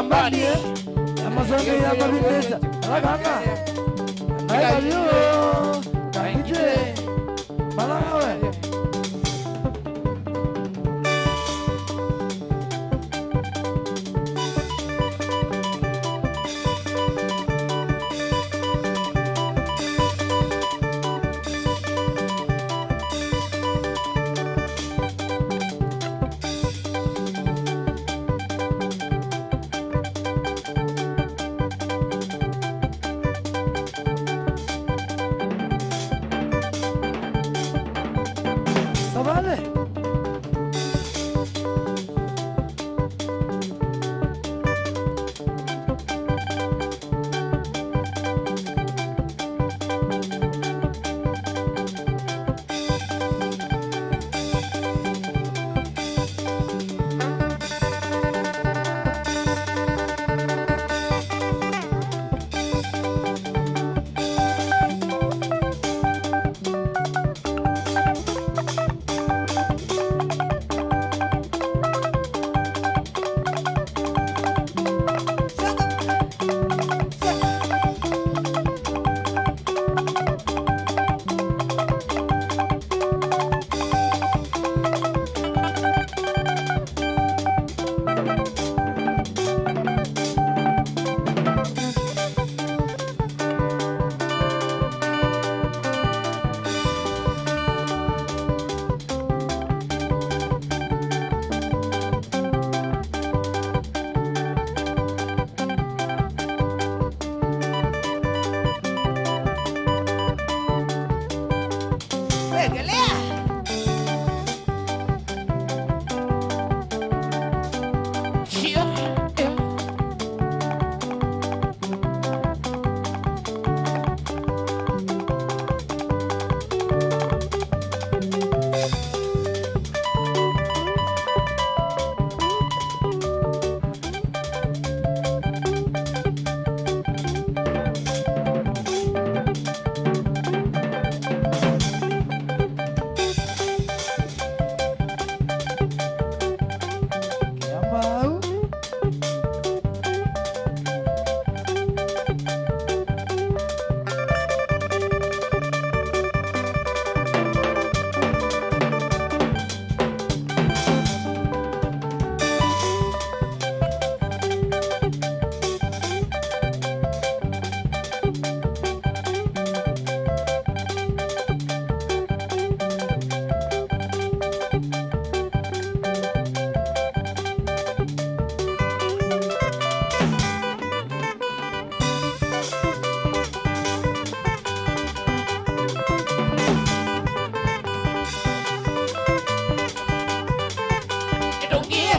Kambani Amazon ya mabitesa Raganga Naigayo Kaije Malawe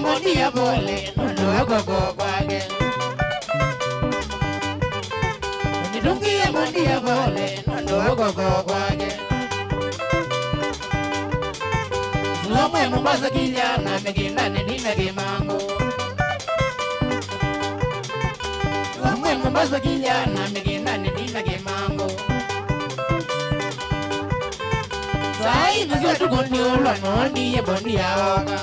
Mondia bole, no go kwage. Nidungie mondia bole, no go kwage. Lomwe Mombasa kijana megina nina gimango. Lomwe Mombasa kijana megina nina gimango. Sai nzio tukoni ulwa noni bondia oga.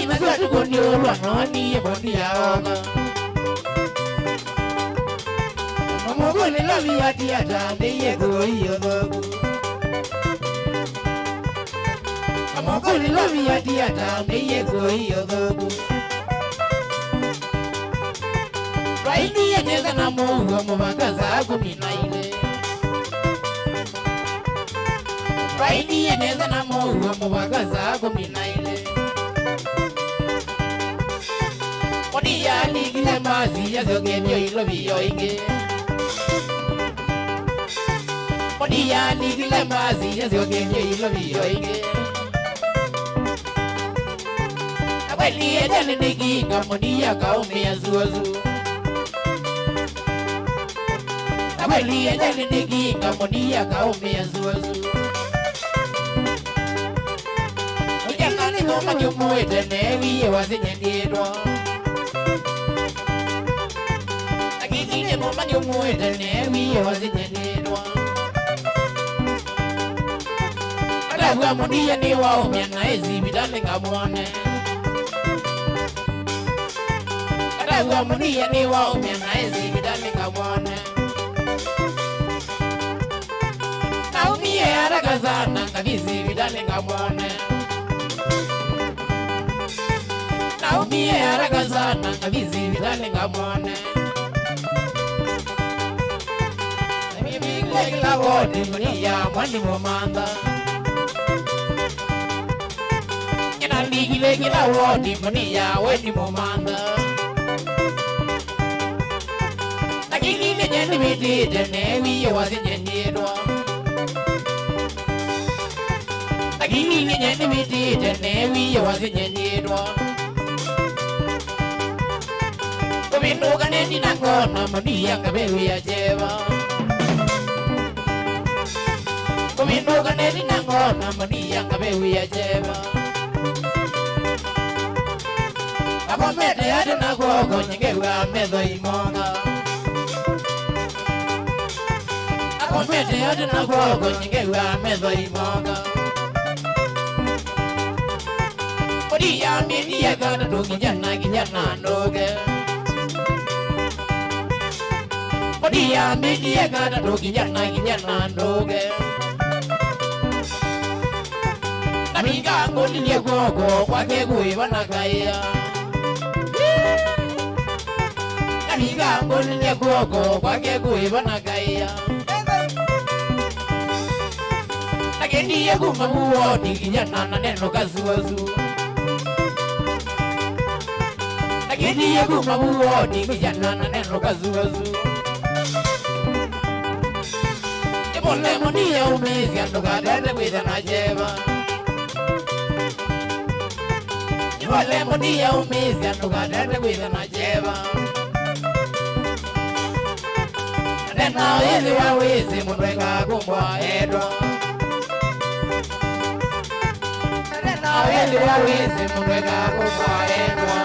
Masa tu ni ulwa noni bondia oga. Mama gole lavi ati ata ndeye go iyo go. Mama gole lavi ati ata ndeye go iyo go. Raini yenye na mungu mumakaza kuminaile. Raini yenye na mungu mumakaza kuminaile. Mondia ligile mazi ya zogenyo ilovio inge. Mondia ligile mazi ya zogenyo ilovio inge. Aweli ejani niginga mondia kaume ya zuazu. Aweli ejani niginga mondia kaume ya zuazu. Ujangani ngoma jumuete nevi wazinye ngedwa. Mama nyumuete nevi wazinyenedwa. Adagwa mondia ni wao miana ezi bidale ngamwane. Nagwa munia ni waumia na ezi vidani kamwane Naumie haraka sana kabizi vidani kamwane Naumie haraka sana kabizi vidani kamwane Mimi kila wote munia mwani mwamanda Ligile kila wodi munia weni mwamanda Nakikile jeni miti jene wiye wazi jenidwa Nakikile jeni miti jene wiye wazi jenidwa Kuminduka neti nangona munia kabewi ya jeva Kuminduka neti nangona munia kabewi ya jeva Akomete hadi na gogo nyingewa medho imonga Akomete hadi na gogo nyingewa medho imonga Odi ya midi ya gana do kijana ndoge Odi ya midi ya gana do kijana ndoge Namiga ngoni ya gogo kwa kegwe wanakaya Namiga ngoni ya gogo kwa kegwe wanakaya Nagendi ya kumabuo di kijana na neno kazuazu Nagendi ya kumabuo di kijana na neno kazuazu Ebole moni ya umezi andoka dada kweza na jeva Ebole moni ya umezi andoka dada kweza na jeva Nena wezi wawezi mundweka kumbwa edwa Nena wezi wawezi mundweka kumbwa edwa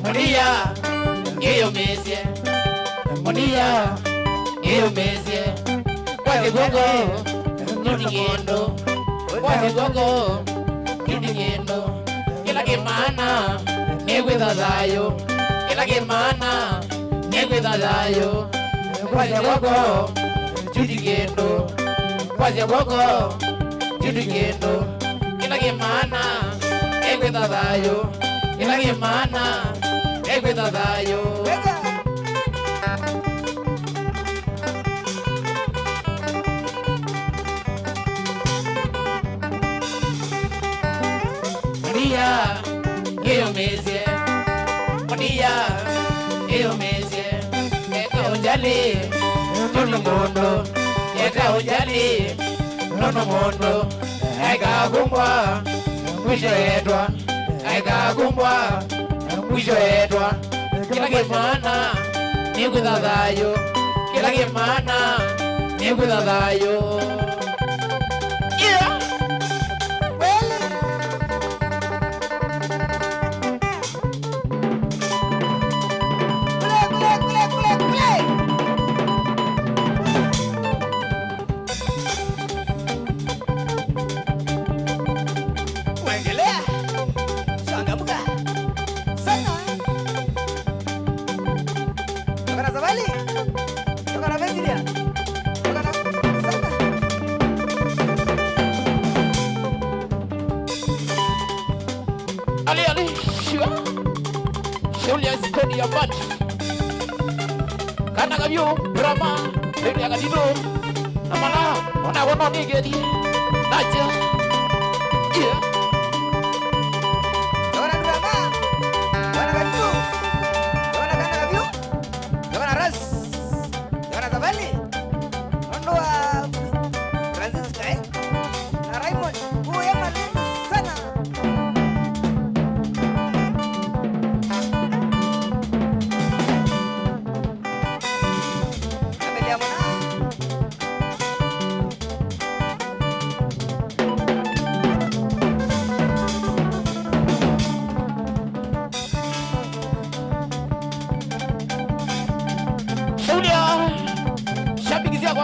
Monia, iyo mesie Monia, iyo mesie Wake gogo, nuni ngendo Wake gogo, nuni ngendo Kila kimana, negwe dadayo Kila kimana, negwe dadayo Wake gogo, judi ngendo Wake gogo, judi ngendo Kila kimana, negwe dadayo Kila kimana, negwe dadayo Monia, iyo mesie Monia, iyo mesie Eka ujali, nono mondo Eka ujali, nono mondo Eka kumbwa, mwisho edwa Eka kumbwa, mwisho edwa Kila kimana, negwe dadayo Kila kimana, negwe dadayo Ali, Julia Stoni ya Bach Kana kabyo, Brahma, Beni Agadino Namana, wana nigeri Naja Yeah Wana Brahma Wana Gadino Wana Kana kabyo Wana Ras Wana Zabali Wana wa Francis Kai Na Raymond Kuya maneno sana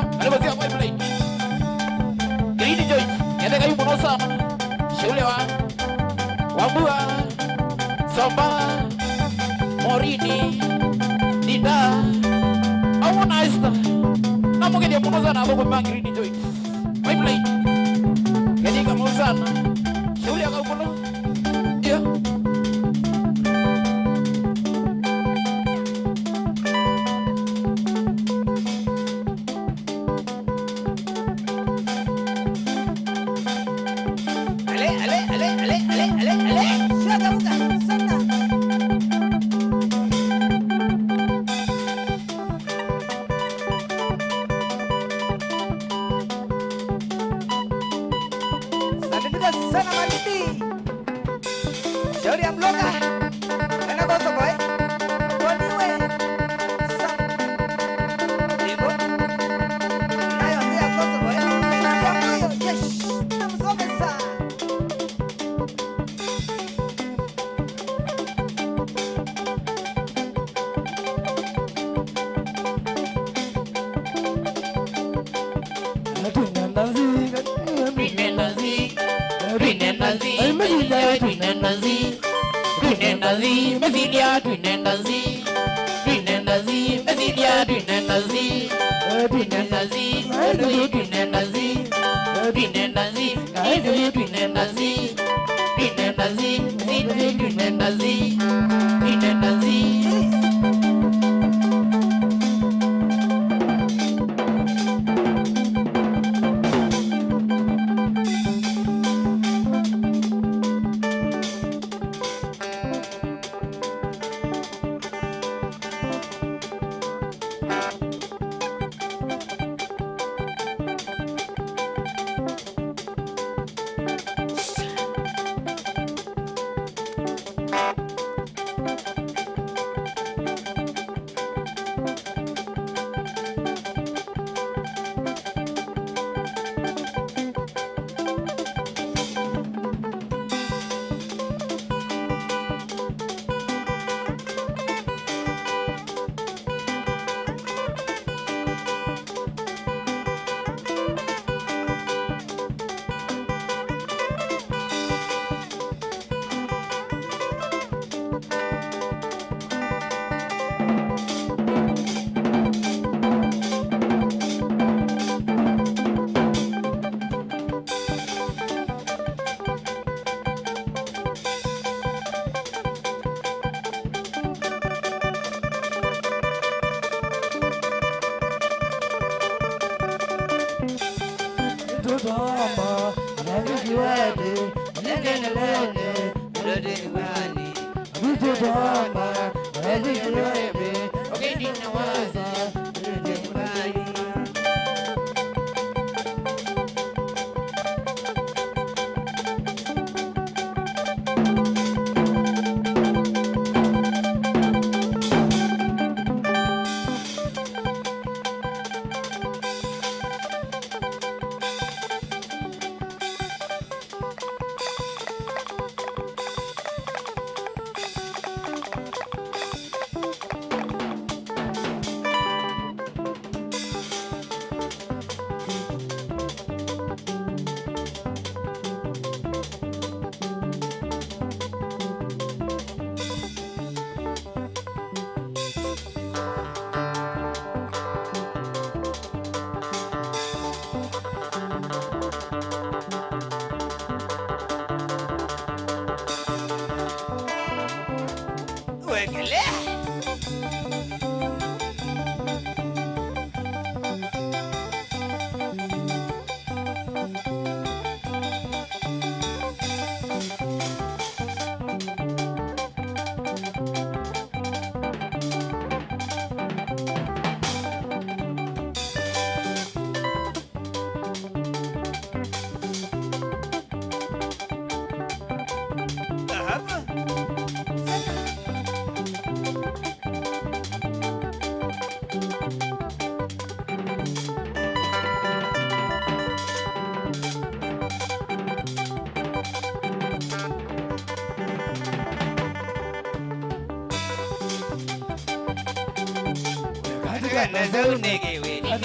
kwa alipozia kwa play Green Joy yende kayu mono sana shule wa Wambua Somba Morini Dinda Awona Esta Namoge dia mono sana kwa bang Green Joy by play yende kama sana shule ya mono yeah sana Malidi. Shauri ya bloga. Kana boso boy. Waniwe. Ibo. Nayo ndia boso boy. Nayo yes. Namsomesa.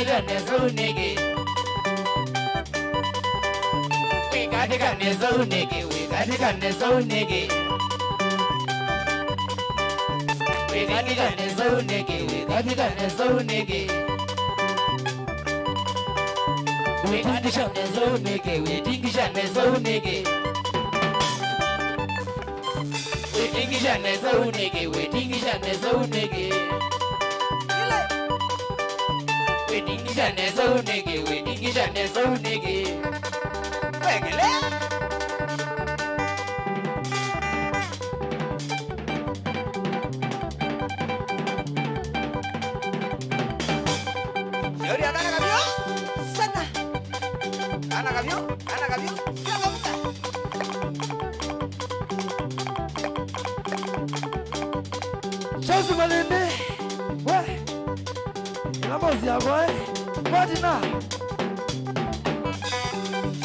Tangida nezunigi. We got nezunigi. We got nezunigi. We got nezunigi. We got nezunigi. We got nezunigi. We tingisha nezunigi. We tingisha nezunigi. We tingisha nezunigi. Waiting is a so nigga, waiting is a so nigga. Waggle. Yori anak kami, sana. Anak kami, jangan lupa. Chelsea Malende, wah. Vamos ya boy. What now?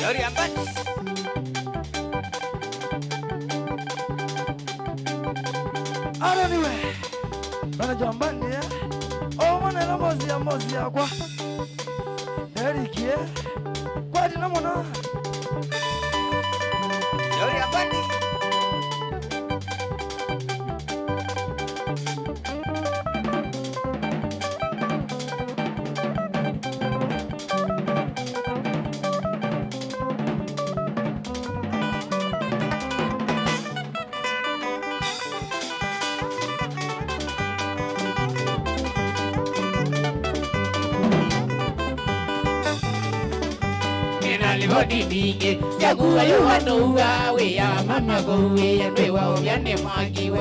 Yori ambat. Anyway. Bana jambani ya. Oh mana la mozi ya kwa. Eric ya. What na mona? Yori ambati. Body big, Yagu, you want to we are Mamma go away and we will get them argue.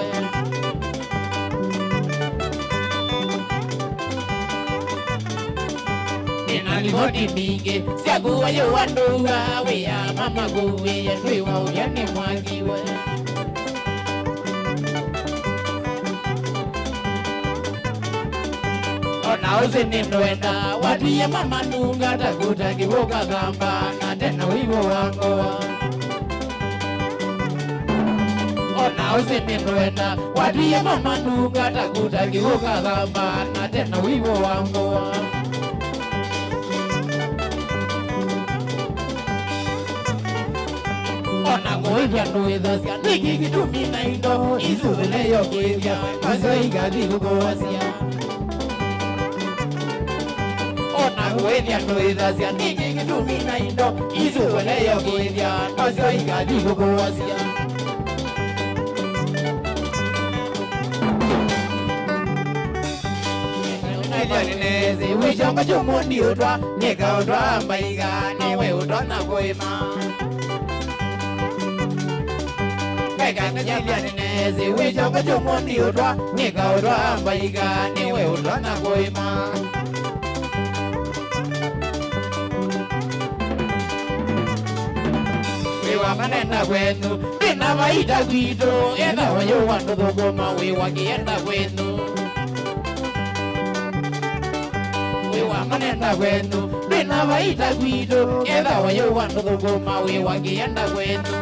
In a body big, Yagu, you want to we are Mamma go away and we will get them argue. Nauzinimnoenda watiye mama nunga takuta kivoka gamba na tena wivo wango. Nauzinimnoenda watiye mama nunga takuta kivoka gamba na tena wivo wango. Ngoja nuidhasia niki kitumina indo izuvile yokwithia mazoiga thigugoasia. Wethia noithacia niki gitumina indo izuwele yo gwithia nocio igathi gukuacia. Nezi wichongo chumundi utwa nika utwa maiga niwe utwa na kuima. Nezi wichongo chumundi utwa nika utwa maiga niwe utwa na kuima. Manena kwenu, nina vaita gwito, ena wayo wando thogoma we wakienda kwenu. Wewa manena kwenu, nina vaita gwito, ena wayo wando thogoma we wakienda kwenu.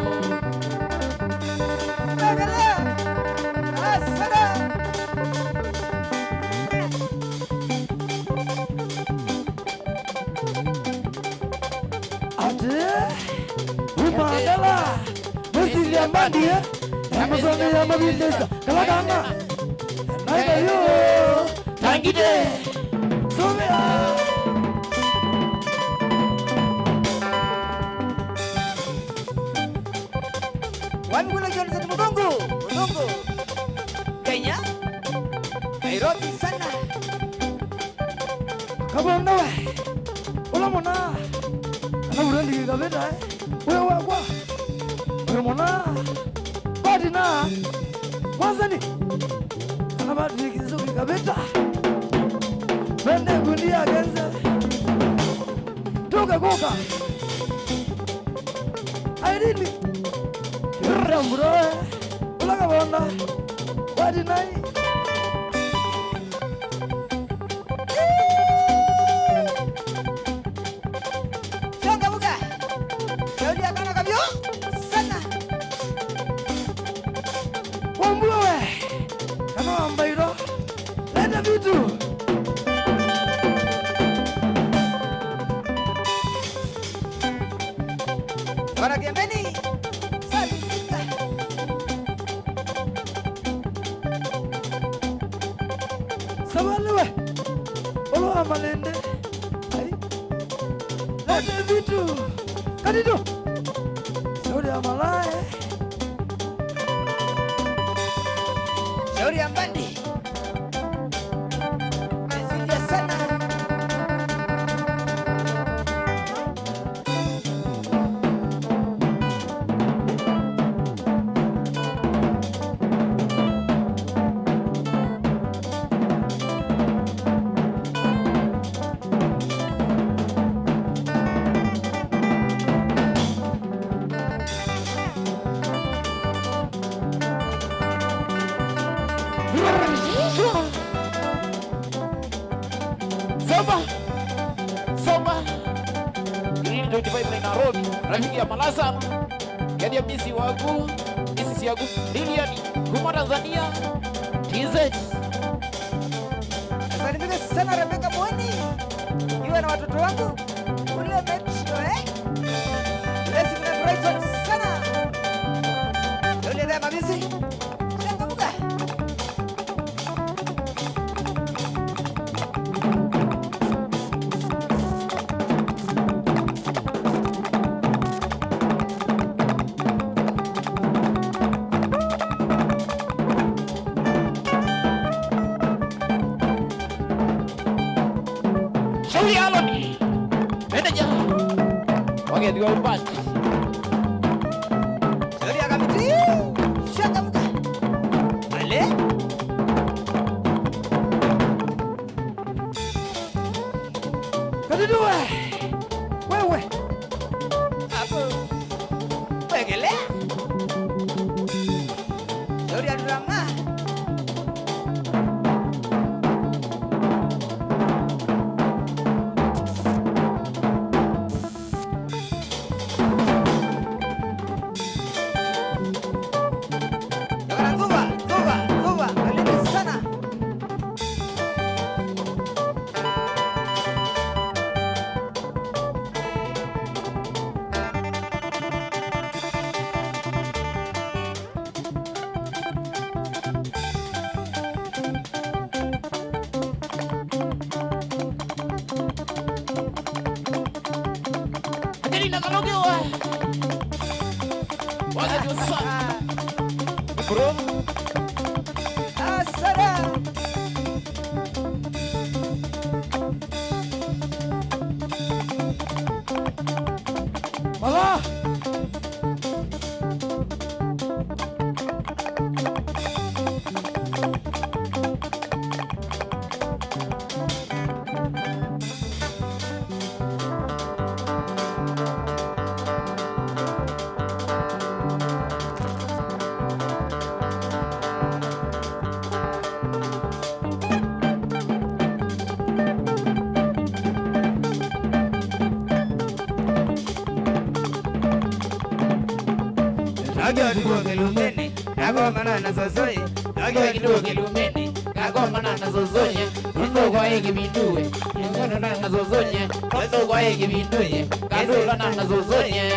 Mandala, Musili Ambandi, Amazon Yamabindesa, Kalaganga, Naida yo, Tangide, Sumia. Wangula Johnson Mugongo, Kenya, Nairobi sana. Kabonga we, ulamona, anaurandi kabeda wewe kwa Ramona Badina Wazani Anabadi kizuki kabeta Bende gunia genza Toka goka Airini Rambro Ulaga bonda Badinai Shonga buka Yaudia kana kabyo sana Wambue Kano ambairo Leta vitu Gavana Kiembeni. Salika. Sabaliwe. Olo Malende. Ai. Lete vitu. Kadido. Shauri ya malaye. Shauri ya Mbandi. Mezidia sana. Soma. Green 25 na Nairobi. Rafiki ya Malasa. Kadi ya misi wangu. Misi yangu. Lilian. Kuma Tanzania. TZ. Salimika sana Rebecca Mwani. Iwe na watoto wangu. Ule metro Lesi kuna Brighton sana. Yule dada mabisi. Changamuka. Shauri Aloni. Meneja. Wageni wa upande. Shauri ya kamiti. Changamuka. Ale. Kadido we. Wewe. Hapo. Wegele. Shauri ya drama. Gavana Zuba. Karibu sana. Jadi nak kalau dia. Wageni wa sana. Bro. Asara. Mala. Nagiwa kituo Kilumeni, nagomana na Zozoi. Nagiwa kituo Kilumeni, Kagomana na zozonye. Ndo kwa hiki binduwe. Ngono na zozonye. Ndo kwa hiki binduwe. Kadola na zozonye.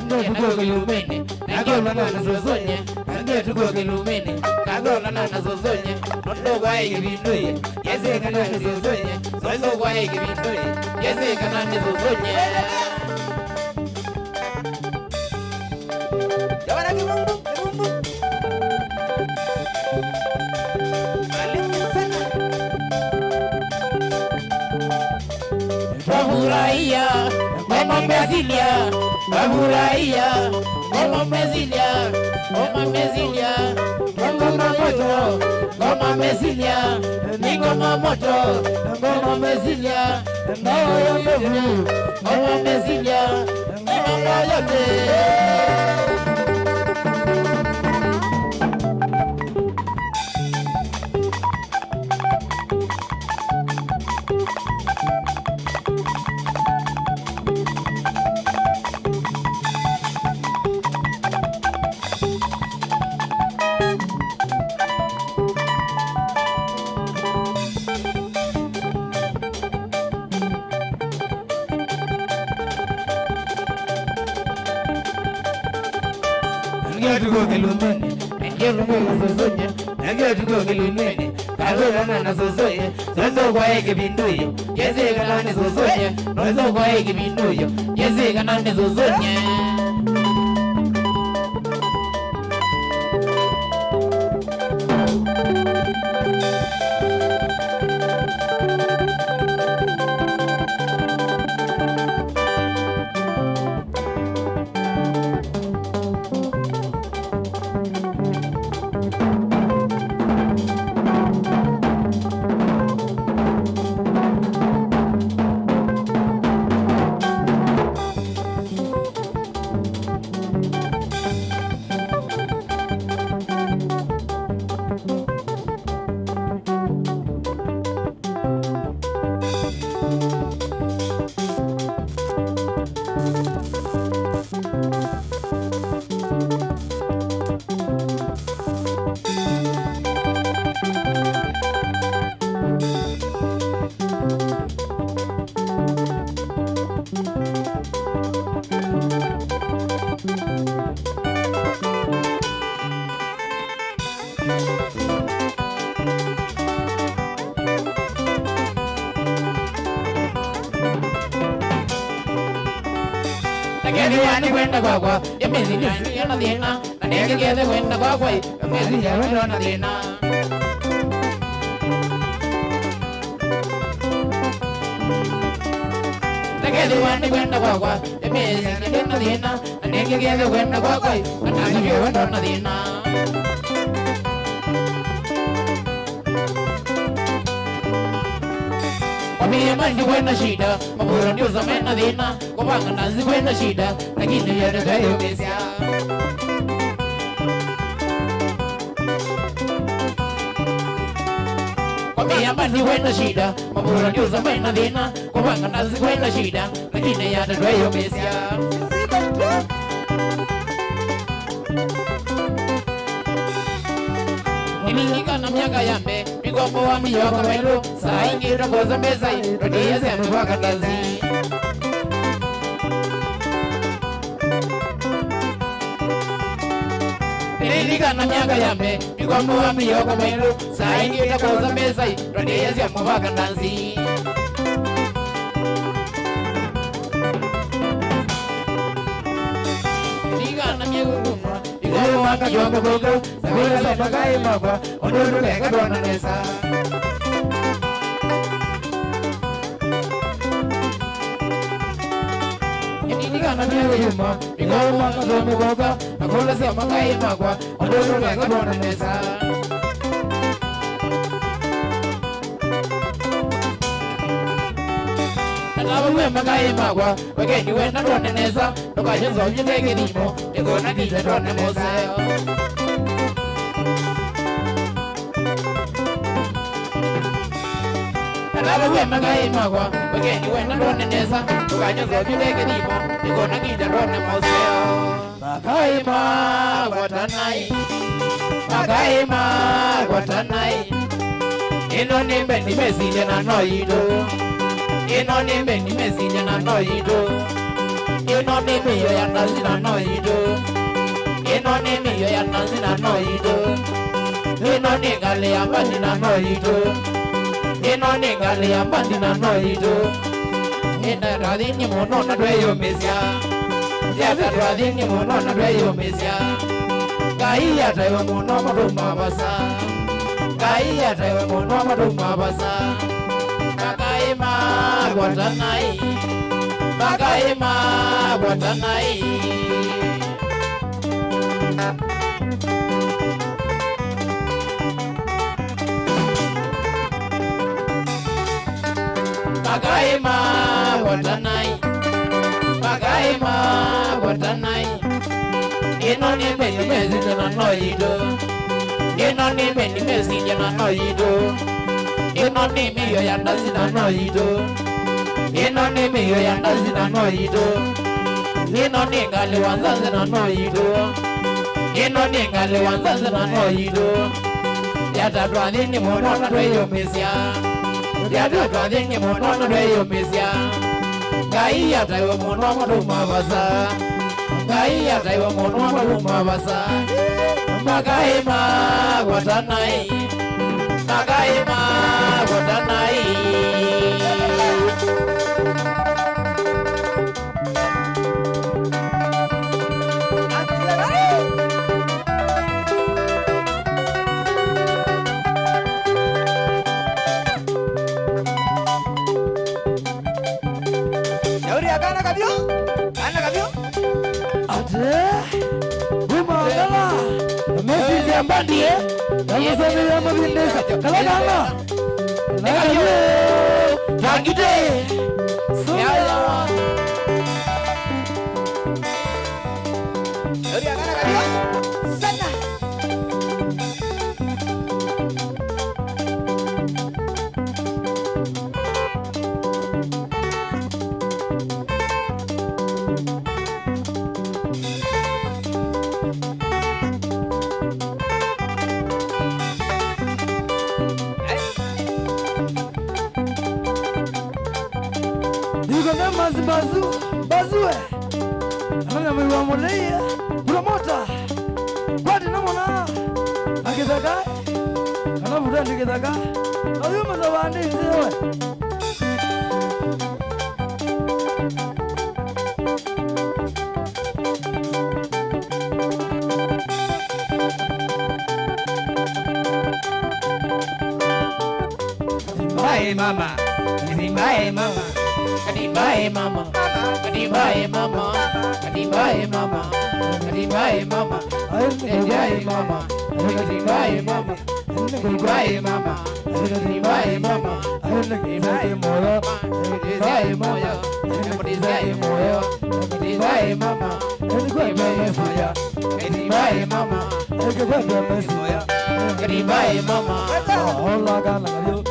Ndio tuko Kilumeni. Kagomana na zozonye. Ndio tuko Kilumeni. Kagomana na zozonye. Ndo kwa hiki binduwe. Yeze kana na zozonye. Ndo kwa hiki binduwe. Yeze kana na zozonye. Gavana Kibumbu. Karibu sana. Wafurahia mama mezilia, wafurahia mama mezilia, mama mezilia, ngoma moto, ngoma mezilia, ni ngoma moto, ngoma mezilia, ngoma yote, ngoma mezilia, ngoma yote. tuko kilumeni ngelo ngozozonya nage tuko kilumeni kalona na zozoye zozo kwa eke binduyo yezeka nani zozonya nozo kwa eke binduyo yezeka nani zozonya Nageni kwenda kwakwa yamezi yana dina nageni kwenda kwakwa yamezi yana dina nageni kwenda kwakwa yamezi yana dina nageni kwenda kwakwa yamezi yana dina Mimi manje kwenda shida, mabura ndio zamena dina, kupanga nazi kwenda shida, lakini yale kayo mesia. Mimi manje kwenda shida, mabura ndio zamena dina, kupanga nazi kwenda shida, lakini yale kayo mesia. Nilingika na miaka yambe migombo wa miyoka welo saa ingi rakoza meza rodia zeme waka kazi Nilingika na miaka yambe migombo wa miyoka welo saa ingi rakoza meza rodia zeme waka kazi Igoro maka yongo gogo, sabila sa pagai magwa, onuru kega dona nesa. Iniga na miyo yuma, igoro maka yongo gogo, nakola sa pagai magwa, onuru kega dona nesa. Nawe magai magwa, wageni wena dona nesa, nokaje zonye lege dimo, igona kija dona moseo. Nawe magai magwa, wageni wena dona nesa, nokaje zonye lege dimo, igona kija dona moseo. Magai magwa tanai, magai magwa tanai, ino nimbe nimezile na noido. Ino nimbe nimezile na noido Ino nimbe yo ya nazi na noido Ino nimbe yo ya nazi na noido Ino ningale ya mbandi na noido Ino ningale ya mbandi na noido Ina radini mono na dweyo mesya Yata radini mono na dweyo mesya Gai ya taiwa mono maduma basa Gai ya taiwa mono maduma basa Magai magwa tanai Magai magwa tanai Magai magwa tanai Magai magwa tanai Ino nimbe nimezile na noido Ino nimbe nimezile na noido Ino nimbe yo ya nazi na noido Ino nimbe yo ya nazi na noido Ino ningali wanzazi na noido Ino ningali wanzazi na noido Yata dwadini mono na dweyo mesya Yata dwadini mono na dweyo mesya Gai yata yo mono maduma basa ngai ataiwa mono maluma basa magaima watanai magaima watanai Shauri akana kabio? Ana kabio? Ate Bumagala Messi ya mbandi Namusemi ya mabindesa Kala kala Nakayo Tangite Soya Shauri akana kabio? Sana. Bazue Ananya mwiwa muleye Promota Kwati namona Akitaka Kanafuta ndikitaka Ayuma zawandi nziwe Bye mama bye mama Kadibae mama, kadibae mama, kadibae mama, kadibae mama, kadibae mama, kadibae mama, kadibae mama, kadibae mama, kadibae moyo, kadibae moyo, kadibae moyo, kadibae mama, kadibae moyo, kadibae mama, kadibae mama, Hola gana yo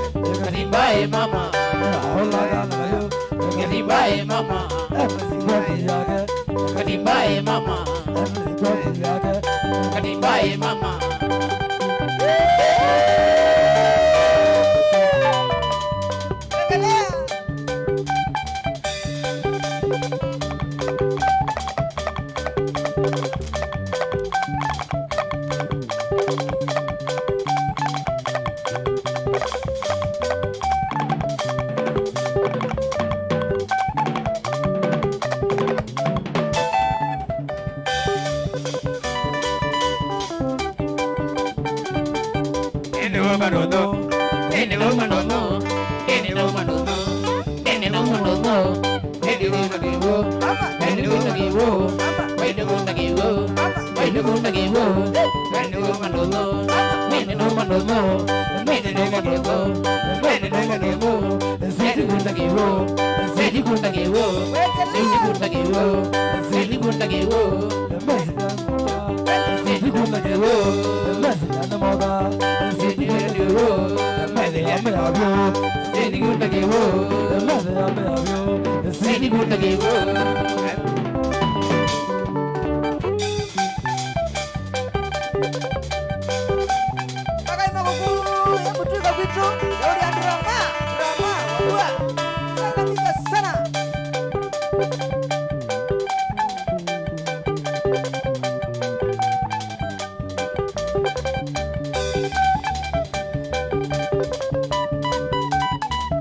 kadibae mama, kadibae mama, kadibae mama, kadibae mama. Endelea. Bagaimana kuku yang betul begitu? Shauri ya drama, wabua. Sana bisa sana.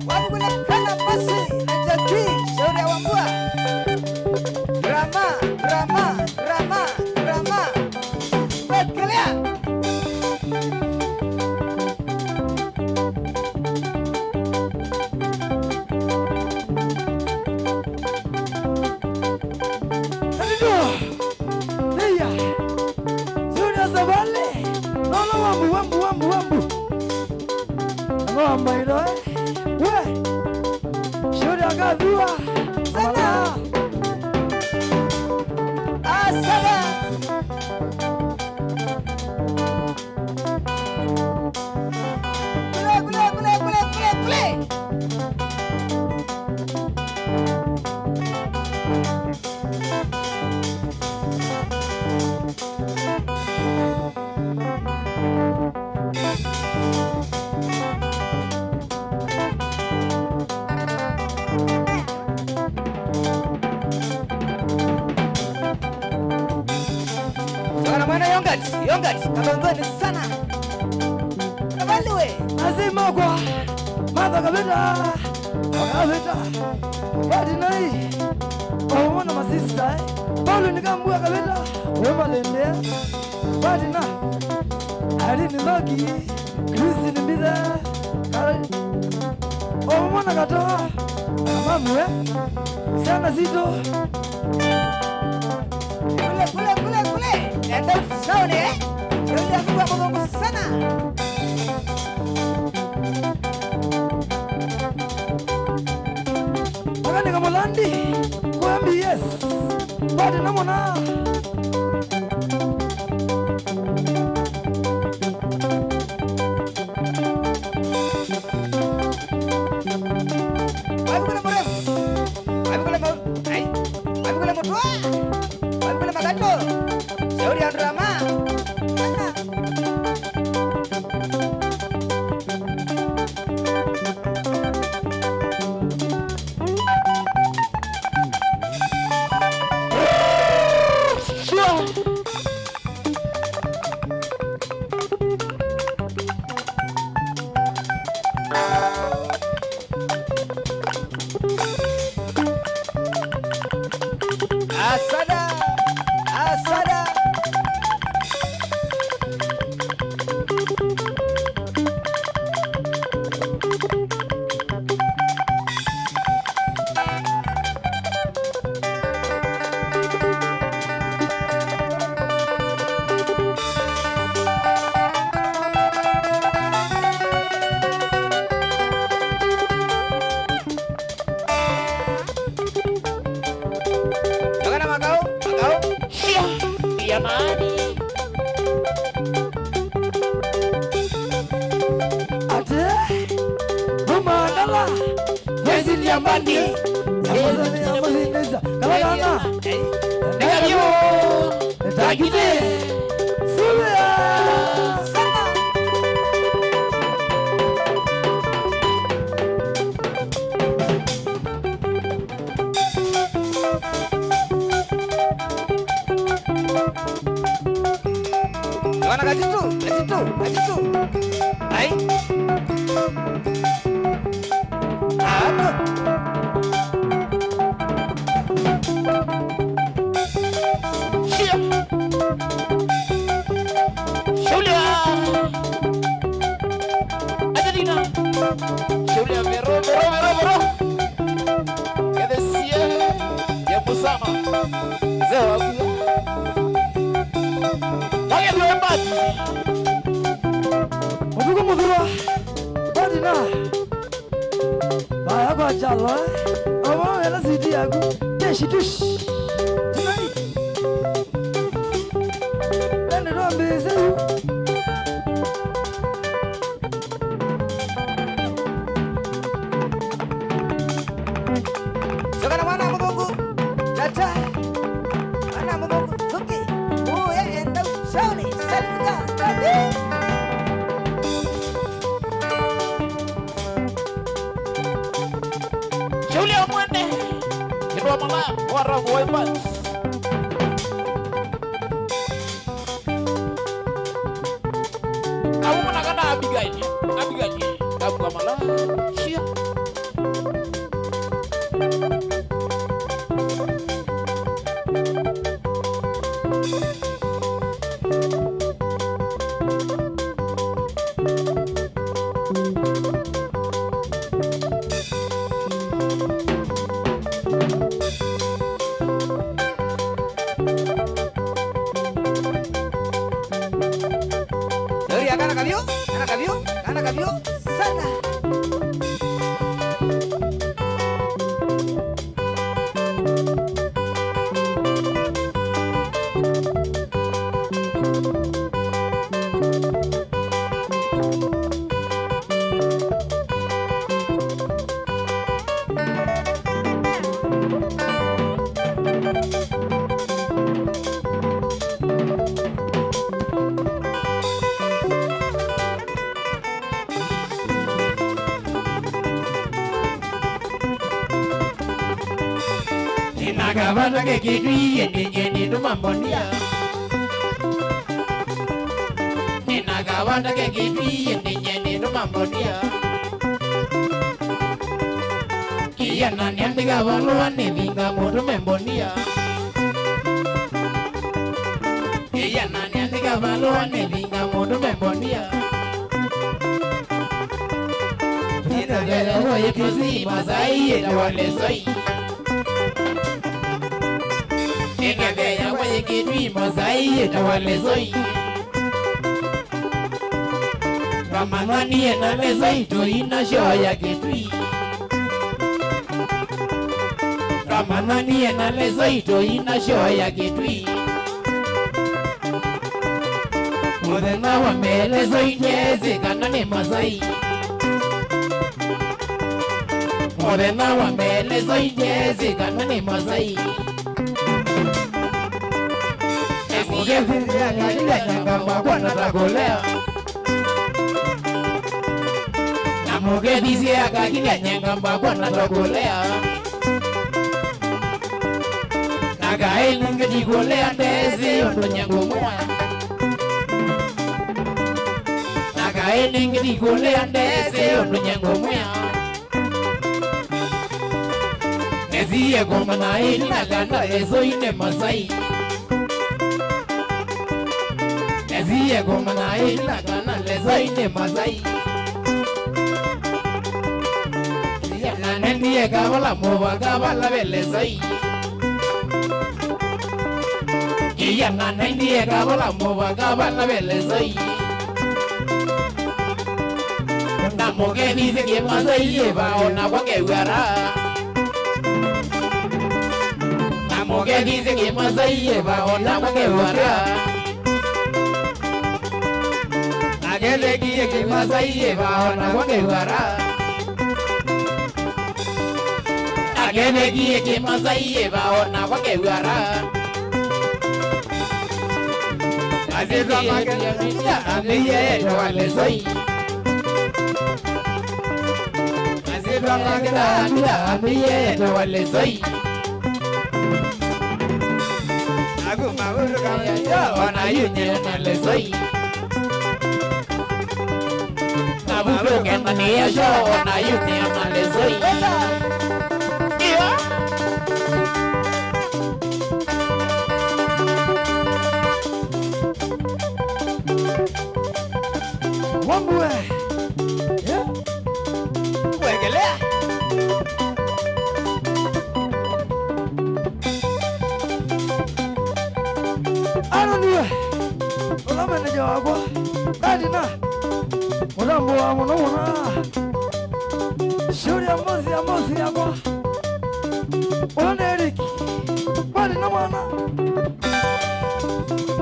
Wani kuna kana pasi najaki shauri ya wabua. Drama. Bekelea. Sana. Asala. Kule. Longat, kalonzoni sana. Tafadhali we. Nasema kwa Martha Kabeta. Kabeta. Badi nai. Waona masista. Paulo nikambuka Kabeta. Wewe lendea. Badi na. Ali ni loki. Kristi ni bidha. Waona katoa. Mamu sana zito. Kule. Enda usaone eh. Ndio kwa Mungu sana. Magani kama landi. Kuambi yes. Bado namona. Asada. Yambani Yamuzineza Kalagana Negayo Tagide Suya Gimana kasitu Hai Aduh Julia Adelina Julia Vero Que decía Ya pusama Zeo Vaya tu empate Mudugu mudura Badina Baya kwa chalo Awa wela sidi yagu Keshi tush Tunani Nene rombi sehu Sokana mana mugongo Tata Mana mugongo Suki Uya enda Shauni Salika Tadi Julia Mwende Kedua mama Warra Woypat Kamu menakan Abigail Kamu kamala Siap Sorry Kana kabio Sana Nagavana ke kidui Yeni numambonia kawanda ke kitwi ndinyeni numambonia iya nani andika walua nivinga mutu membonia iya nani andika walua nivinga mutu membonia ina gele hoye kisi masai ina wale soi ina gele hoye kitwi masai ina wale soi Ramanani ena lezaito ina shoya kitwi Ramanani ena lezaito ina shoya kitwi Mudena wa mele zoiteze kanane masai Mudena wa mele zoiteze kanane masai Esiye fiziya kalila nyangamba kwa natagolea Muge dice acá que le nyangamba kwa natogolea Naga elinga digolea ndezi ondo nyangomwa Naga elinga digolea ndezi ondo nyangomwa Nezi ye goma na elina ganda ezo ine masai Nezi ye goma na elina ganda ezo ine masai Ndiye kabala moba kabala belezai Iya nana ndiye kabala moba kabala belezai Na moge dice que masai lleva ona kwa kewara Na moge dice que masai lleva ona kwa kewara Agele kie que masai lleva ona kwa kewara Agene gie ke masai ba ona kwa kewara Azizwa magene ya ameye wale zoi Azizwa magene ya ameye wale zoi Agu mawuru kaya ona yunye na le zoi Abu ke mania sho ona yunye na le zoi Wambue Wegelea Anoniwe Olamene jawagwa Kadina Mulambo wa muna Shuri ya mozi yagwa Olane Eriki Kadina mwana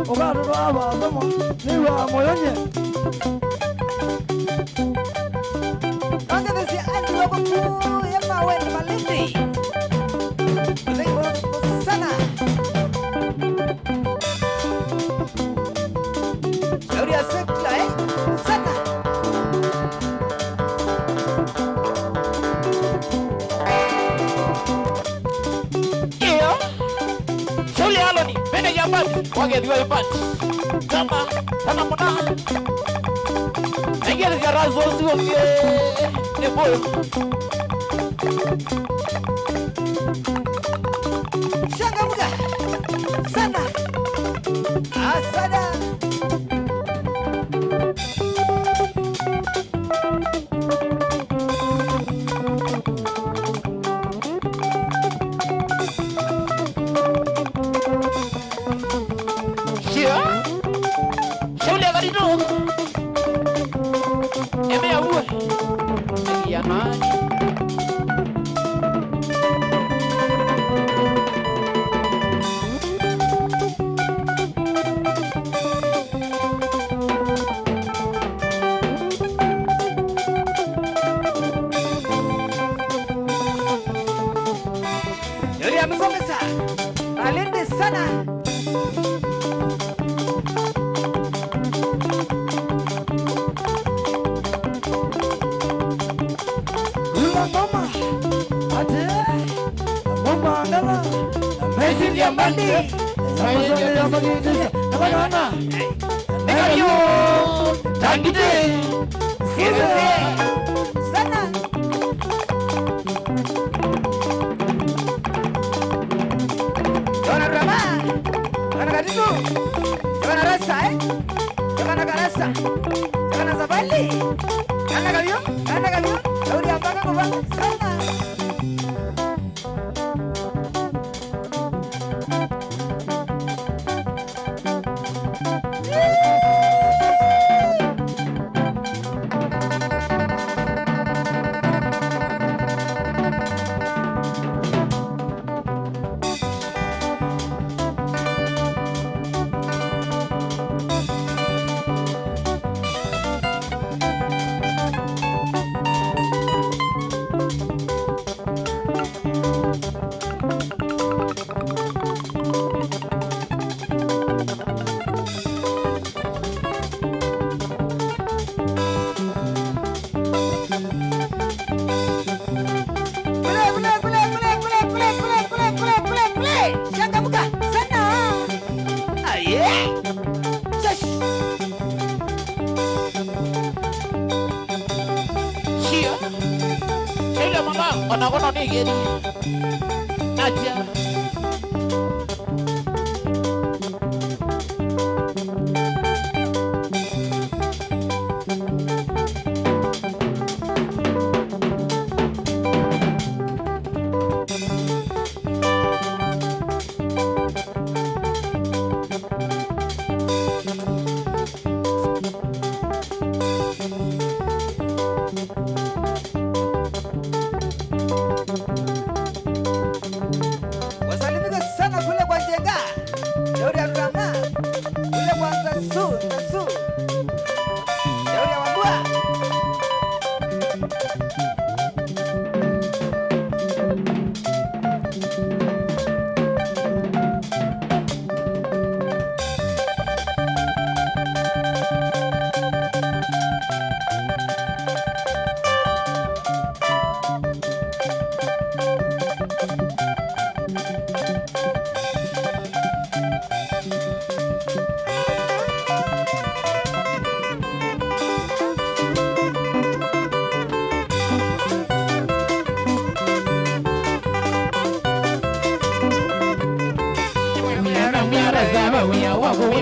Ogaruro aba azamo Niwa moyonye Anga desi andi wako tu Yama weni malindi Lewa sana Shauri ya sekla sana Iyo Shuli aloni Bene jambani Wage diwa jambani Kama Sana muna Engele ya razo Siwa mie Neboyo Shanga muda Sana Asada Shuli agarino Eme ya uwe Ya nani Yori amesomesa Alinde sana Mama Ate Mama Angala Mesi ya mbandi Mama Angala Mama Angala Nekayo Angite. Sisi. Sana. Dona Rama. Dona Katitu. Dona Rasa, Dona Karasa. Dona Zabali. Dona Kabiyo. Dona Kabiyo. Daudi ambaka kubanga. Sana. Kono ni gini. Naja. Wasalimika sana kule kwa Njenga. Daudi ya Ruranga. Kule kwa Ntasu. Daudi ya Wambua.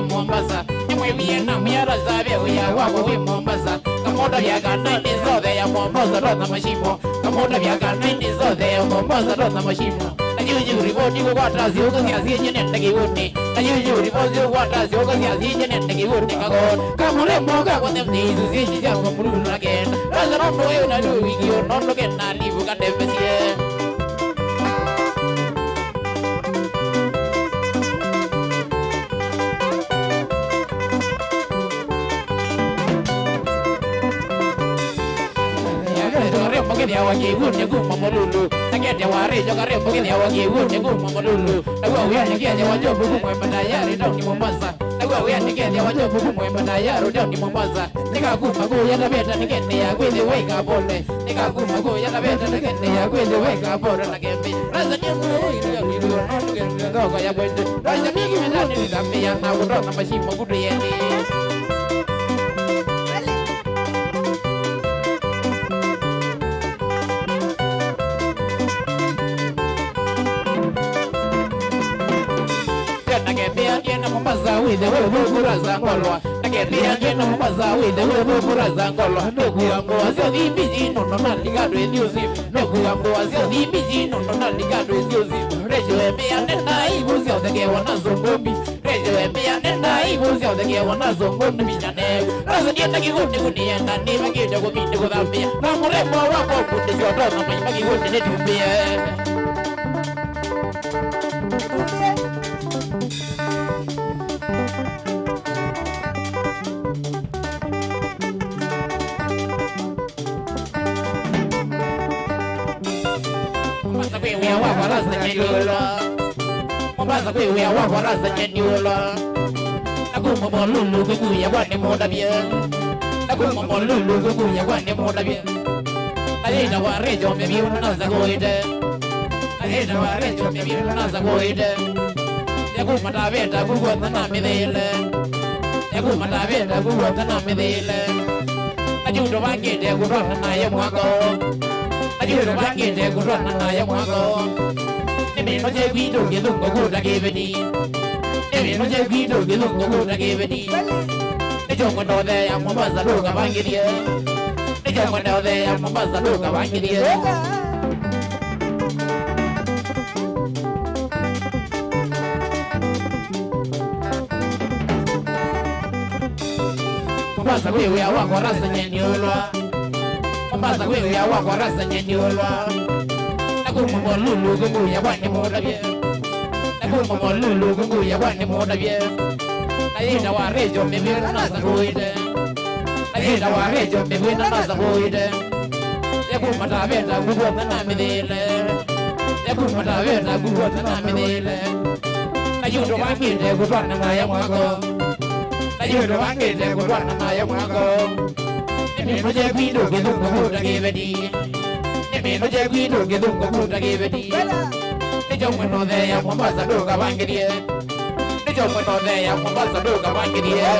Mombasa, Mombasa, Kamoda yaga 90 zode ya Mombasa rona mashimo, Kamoda yaga 90 zode ya Mombasa rona mashimo. Najuju ripoti kwa tazi uko kiasi jene ndagewuni, najuju ripoti kwa tazi uko kiasi jene ndagewuni kagon. Kamule moga kwa temni sisi ya kumuru again. Raza rondo yo na do video rondo ken na livu ka devesie. Ya wagi wunye guma molulu Nagete wari joka rembo gini ya wagi wunye guma molulu Nagua uya nigete wajobu kumwe madayari down ni Mombasa Nagua uya nigete wajobu kumwe madayari down ni Mombasa Nika kuma kuya na beta nigete ya kwizi weka pole Nika kuma kuya na beta nigete ya kwizi weka pole na gembi Raza nyengu ilu ya lilu nono genge gogo ya kwenye Raza migi minani nidami ya na udona mashimo kudu yeni Mombasa with the Buraza Ngolwa. Nagepia jeno Mombasa with the Buraza Ngolwa. Ndugu yangu wazio ni busy no ligado eziuzi. Ndugu yangu wazio ni busy no ligado eziuzi. Rejo embea nenda ibuzi odege wanazongombi. Rejo embea nenda ibuzi odege wanazongombi bijane. Raza nienda kigundi kunienda ni magide kuminde kudambia. Na murembo wako kundi jodo na magi kundi netumbia. Mombasa kwe wea wa waraza nyenyola Nakuma molulu kukuya wane moda bia Nakuma molulu kukuya wane moda bia Alina warejo mebi unaza goide Alina warejo mebi unaza goide Yakuma tabeta kukuwa tana midele Yakuma tabeta kukuwa tana midele Ajudo wangende kurwana naye mwako. Ajudo wangende kurwana naye mwako. Nemi no je guido gilungo kuda givedi. Nemi no je guido gilungo kuda givedi. Nijongo no de ya Mombasa luga wangirie. Nijongo no de ya Mombasa luga wangirie. Mombasa wewe ya wako rasa nyenyolwa. Mombasa wewe ya wako rasa nyenyolwa. Nakumo lulu gungu ya wani modabye. Nakumo lulu gungu ya wani modabye. Naida wa rejo mebina nasa goide. Naida wa rejo mebina nasa goide. Yakuma tabeta gugu na midile. Yakuma tabeta gugu na midile. Najudo wanginde kutwana naye mwako. Ajudo wanginde kutwana naye mwako. Nemi no je guido gilungo kuda givedi. Nemi no je guido gilungo kuda givedi. Nijongo no de ya Mombasa luga wangirie. Nijongo no de ya Mombasa luga wangirie.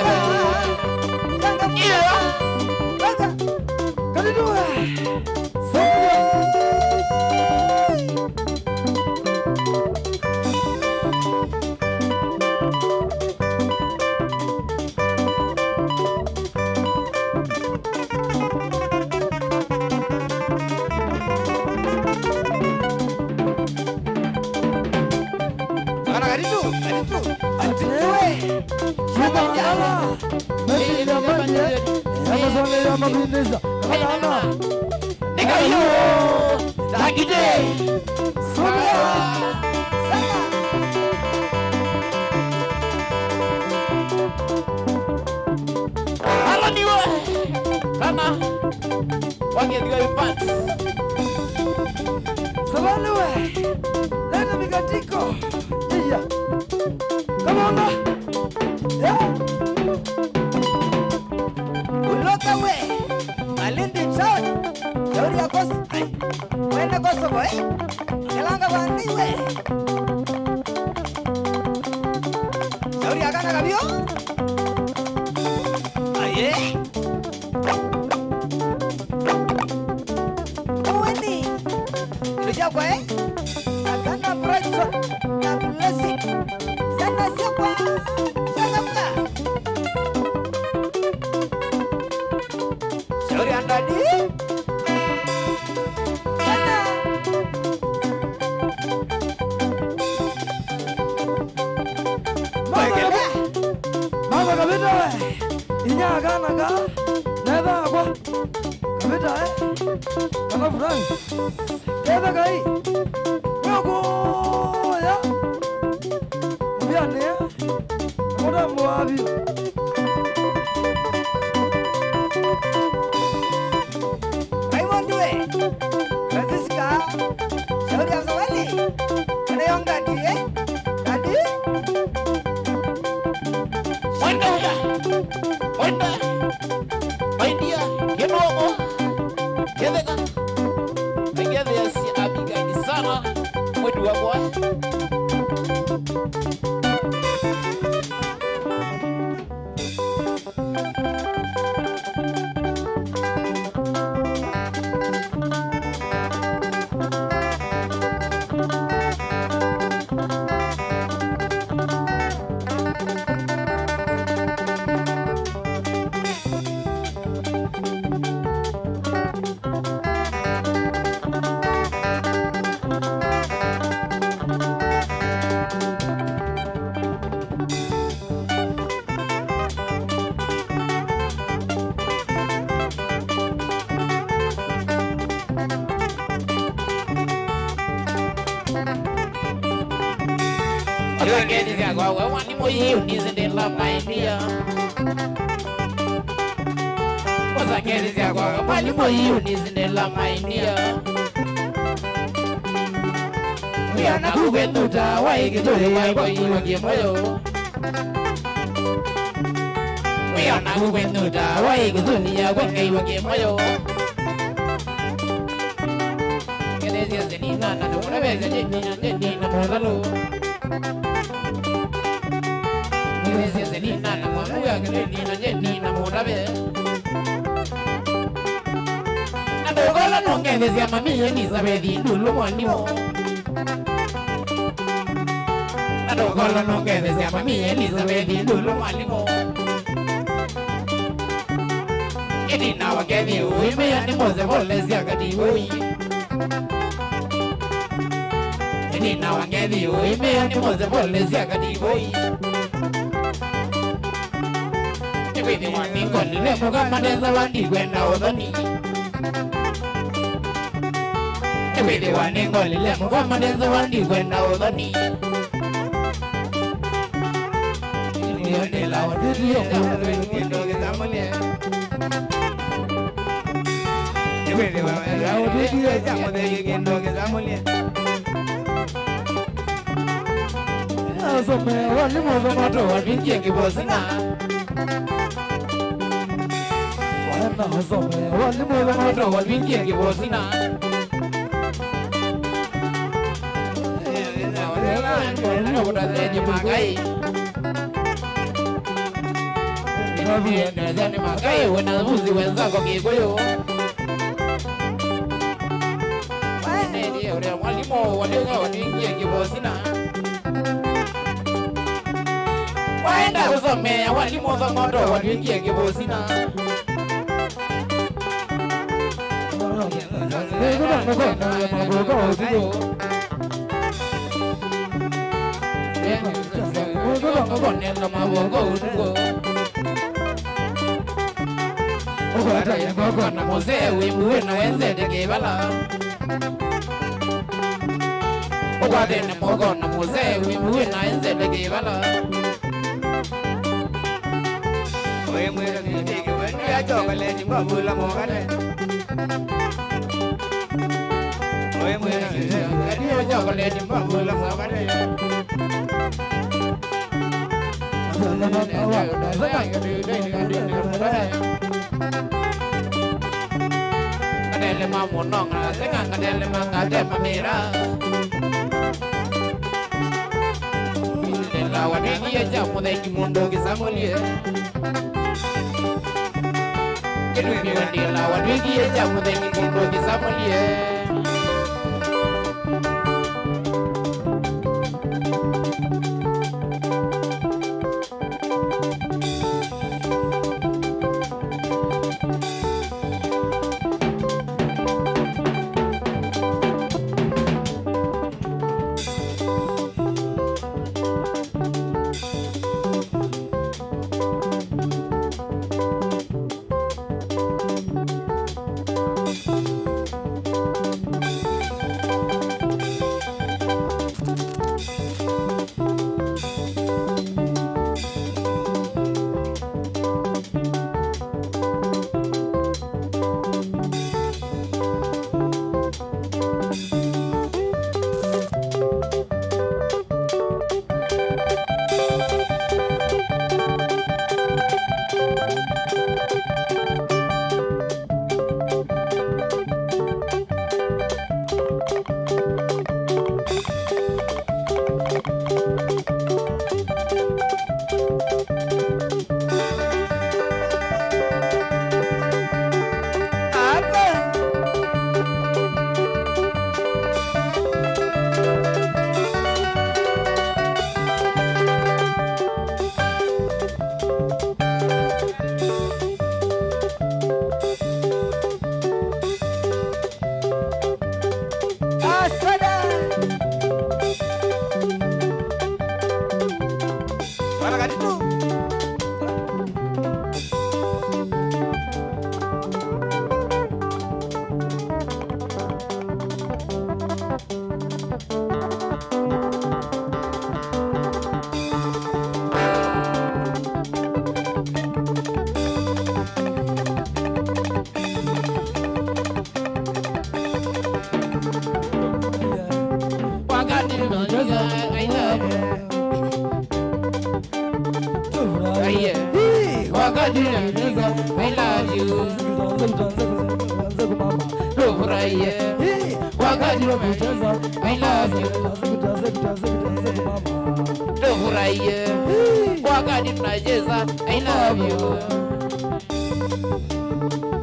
Kola nongezea mami Elizabeth Ndulu mwalimu. Kola nongezea mami Elizabeth Ndulu mwalimu. Ini na wakeni uime ya ni moze volezi akati ui. Ini na wakeni uime ya ni moze volezi akati ui. Nikwini waningo nile muka madeza wandi kwenda odhoni. Nikwini waningo nile muka madeza wandi kwenda odhoni. Nione la wadiri ya kendo kizamulie. Nikwini la wadiri ya kendo kizamulie. Asome walimu zomato wadinje kibosina. Asome walimu zomato wadinje kibosina. Magai Ndio magai wanafunzi wenzako Kikuyu. Ndio mwalimu wadinje kibosina. Waenda kusomea walimu zomoto wadinje kibosina. Nenda maboko utuko. Ukwata yako na mzee wimwe na wenze tekebala. Ukwata na moko na mzee wimwe na wenze tekebala. Wimwe na tekebala ya chocolate mbabula mokale. Wimwe na chocolate mbabula mokale. Kadele mamu nonga, senga kadele mangade mamira. Lela wadigi ya jamu deki mundo kisamulie. Kirubi wadila wadigi ya jamu deki mundo kisamulie.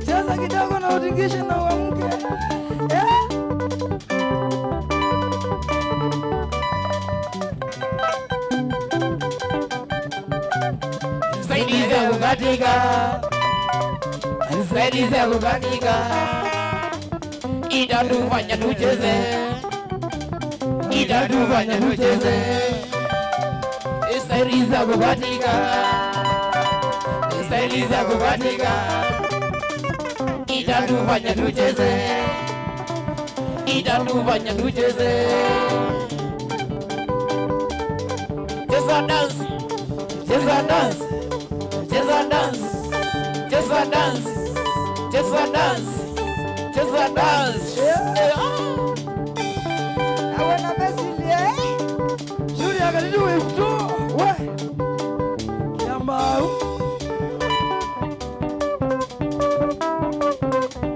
Cheza cheza kidogo na utingishe na uamke. Saidize kukatika, saidize kukatika, itatufanya tucheze, itatufanya tucheze. Saidize kukatika, saidize kukatika, itatufanya tucheze, itatufanya tucheze. Cheza dance, cheza dance. Cheza dance, cheza dance, cheza dance, cheza dance. Awana mesili Shuri akalidu iftu we Yambau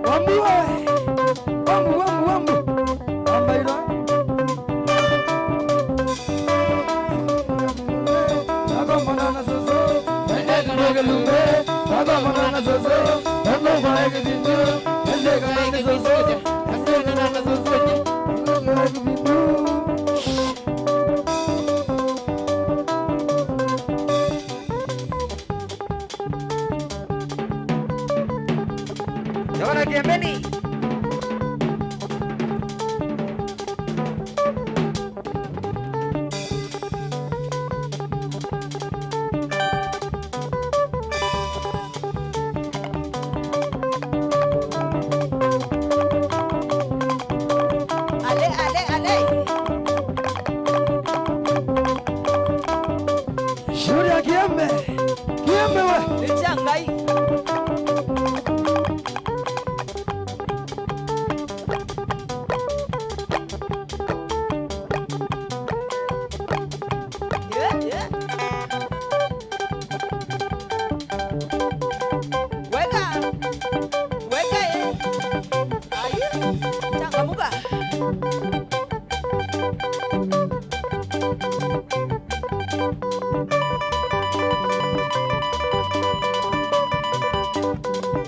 Wambu we Wambu Wambaira Akamana soso Lumbe, Baba Mana Zozo, Baba Mana Zozo, Ezeka Mana Zozo, Ezeka Mana Zozo, Jawara Kiambeni.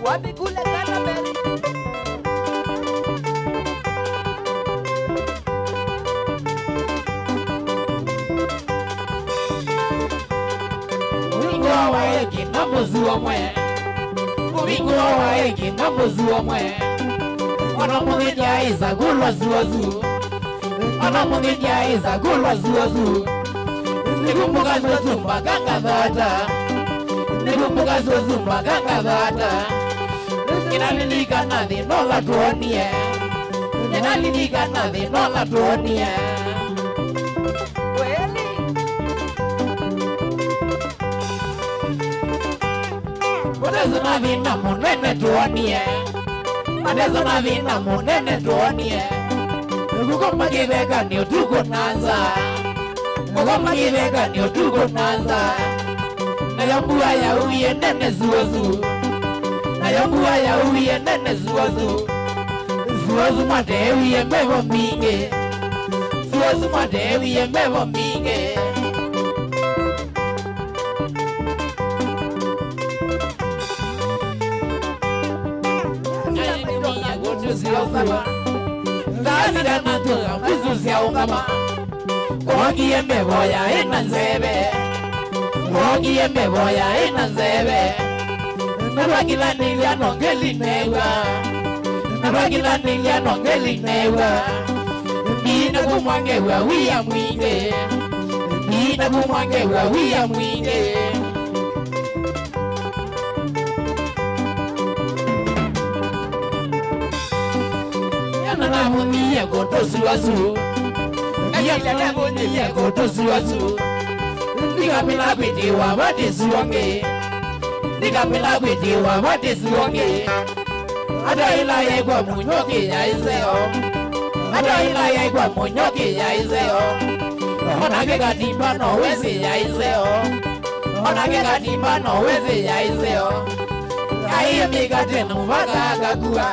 Wabigula kana beri. Ubingwa wa eki na mozu omwe, ubingwa wa eki na mozu omwe. Ona mungeja iza gulwa zuazu, ona mungeja iza gulwa zuazu. Nikumbuka zozumba ganga dhata, nikumbuka zozumba ganga dhata. Ninalilika nathi nola tuonie, ninalilika nathi nola tuonie. Kweli. Madezo na vina munene tuonie, madezo na vina munene tuonie. Kukoma kiveka ni utuko nanza, kukoma kiveka ni utuko nanza. Nayambua ya uye nene zuozu, nayambua ya uye nene zuozu. Zuozu matewi ye mevo minge, zuozu matewi ye mevo minge. Zavira natura mwizuzi ya ungama, Kogi ye mevoya ina nzebe, Kogi ye mevoya ina nzebe. Nabagila nilia nongeli newa, Nabagila nilia nongeli newa. Nina kumwangewa wia mwinge, Nina kumwangewa wia mwinge. Yana na munia koto suwasu, Yana na munia koto suwasu. Nikamila kwiti wa mati suwange, Nikamila kwiti wa mati suwange. Ada ila ya kwa munyoki ya iseo, Ada ila ya kwa munyoki ya iseo. Onake katimba no wezi ya iseo, Onake katimba no wezi ya iseo. Aiye mikate nuvaga akakua,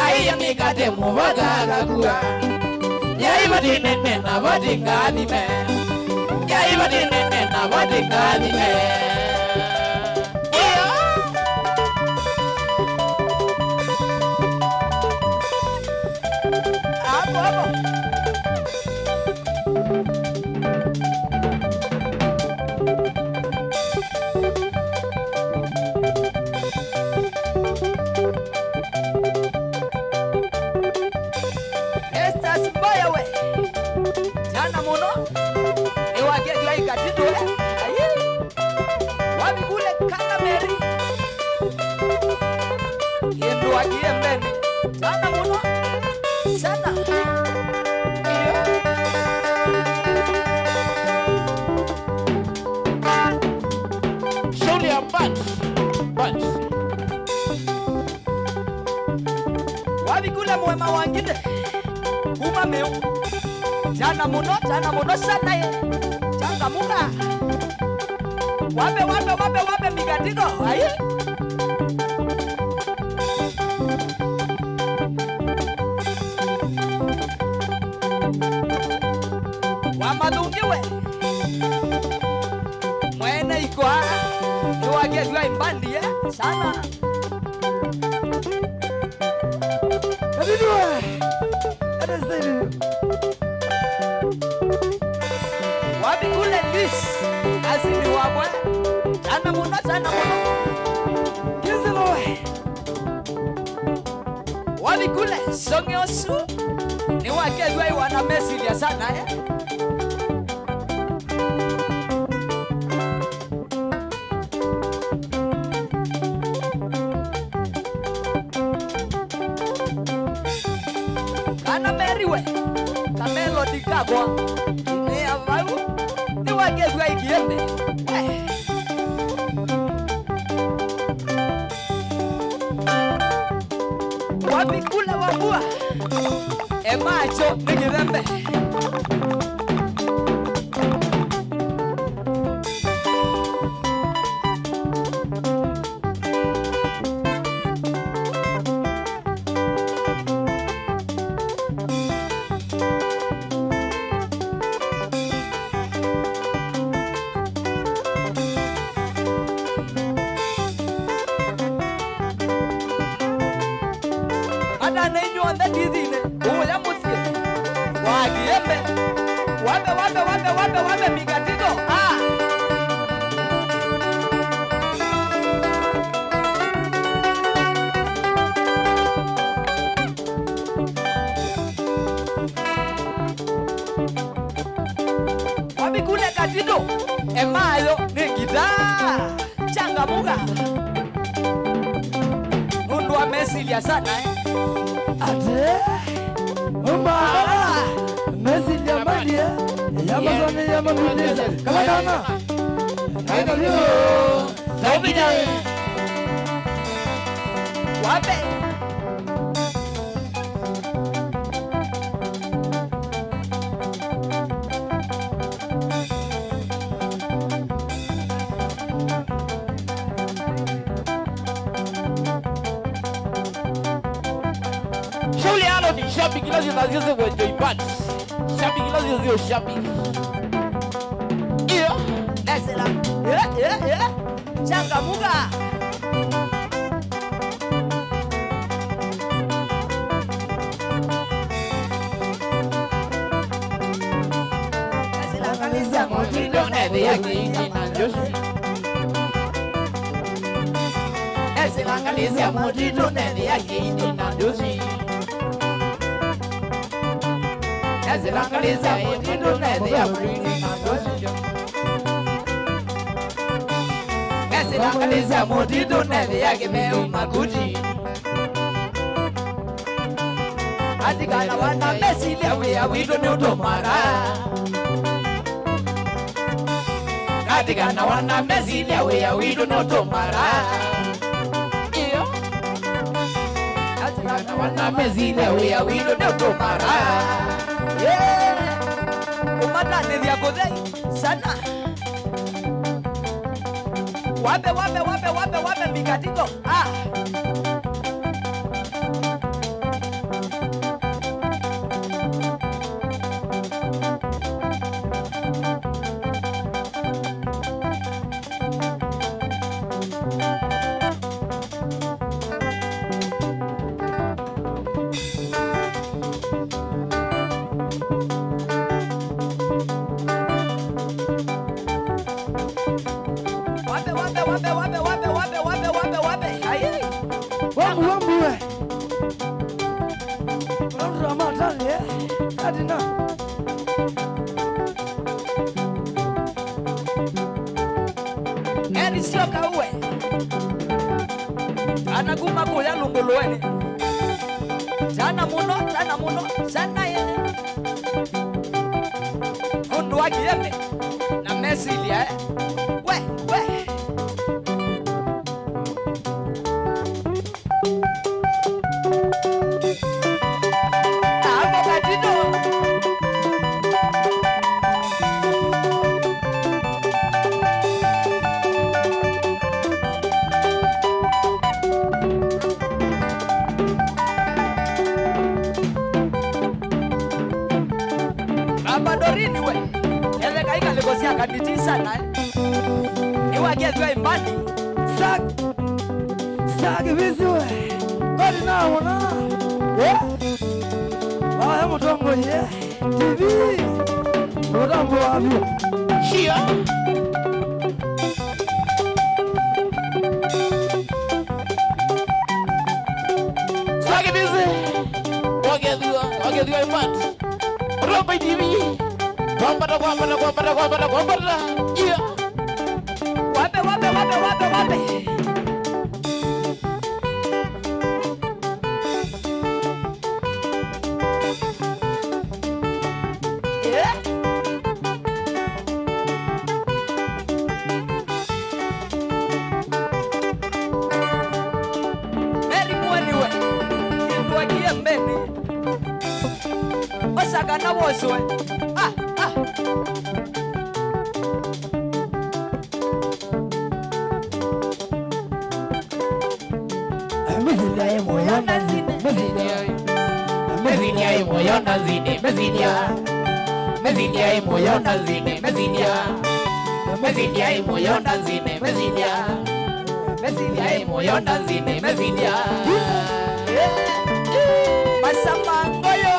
Aiye mikate muvaga akakua. Yai vati nene na vati kadime, Yai vati nene na vati kadime. hapo hapo. Estas mbaya we. Jana muno. Ni wake jua ikatito we. Aye. Wapi kule kana meri. Yendu wakie mbeni. Jana muno. Sana. Surely a bunch. Wapi kule mwema wangine. Kuma meu. Jana muno sana ye. Changa muka. Wape migatiko. Aye. Wamadungiwe. Mwene iko ni wake jua imbandi ye. Sana. Wapi kule lis asili wabwe. Sana muno. Kizilowe. Wapi kule songyosu ni wake jua wana mesilia sana eh. Kana meriwe kamelo dikagwa ni avau ni wake jua ikiende. Wapi kule wabua emacho nikirembe. Ada nenyo anda didine uya musie wagiembe wape migatiko wapi kule katido emayo nikita changamuka nundu amesilia sana Ate Messi ya mali ya mazone ya mamiliza kama kama ndio Sabina. wape Surely alo ni shabiki lazima zize wenjo ibad. Shabiki lazima ziwe shabiki. Iyo. nesela changamuka Kanisa motindo neve yake ina Joshi. Kanisa motindo neve yake ina Joshi. Kanisa motindo neve yake ina Joshi. Kanisa motindo neve yake meu makuji. Atikana wana Messi lewe ya wido ni utomara. Atikana wana Messi lewe ya wido ni utomara. Iyo. Atikana wana Messi lewe ya wido ni utomara. umata nivya kodhei sana wape mikatiko drama tani adina eri sio kauwe anaguma kuya lunguluweni sana muno sana yene kundu akiende na mesilia we Dorini we ele kaika legosia kaniti sana ni wakiwa imani sak vizwe bali na wana wao mtongo ye TV mtambo wapi shia sak vizwe wakiwa imani Roba TV Gombada yeah wape yeah Meri mwaniwe Ndwagia mbeni Osagana woswe Mezilia moyona zine Mezilia moyona zine Mezilia moyona zine Mezilia moyona zine Mezilia Masama ngoyo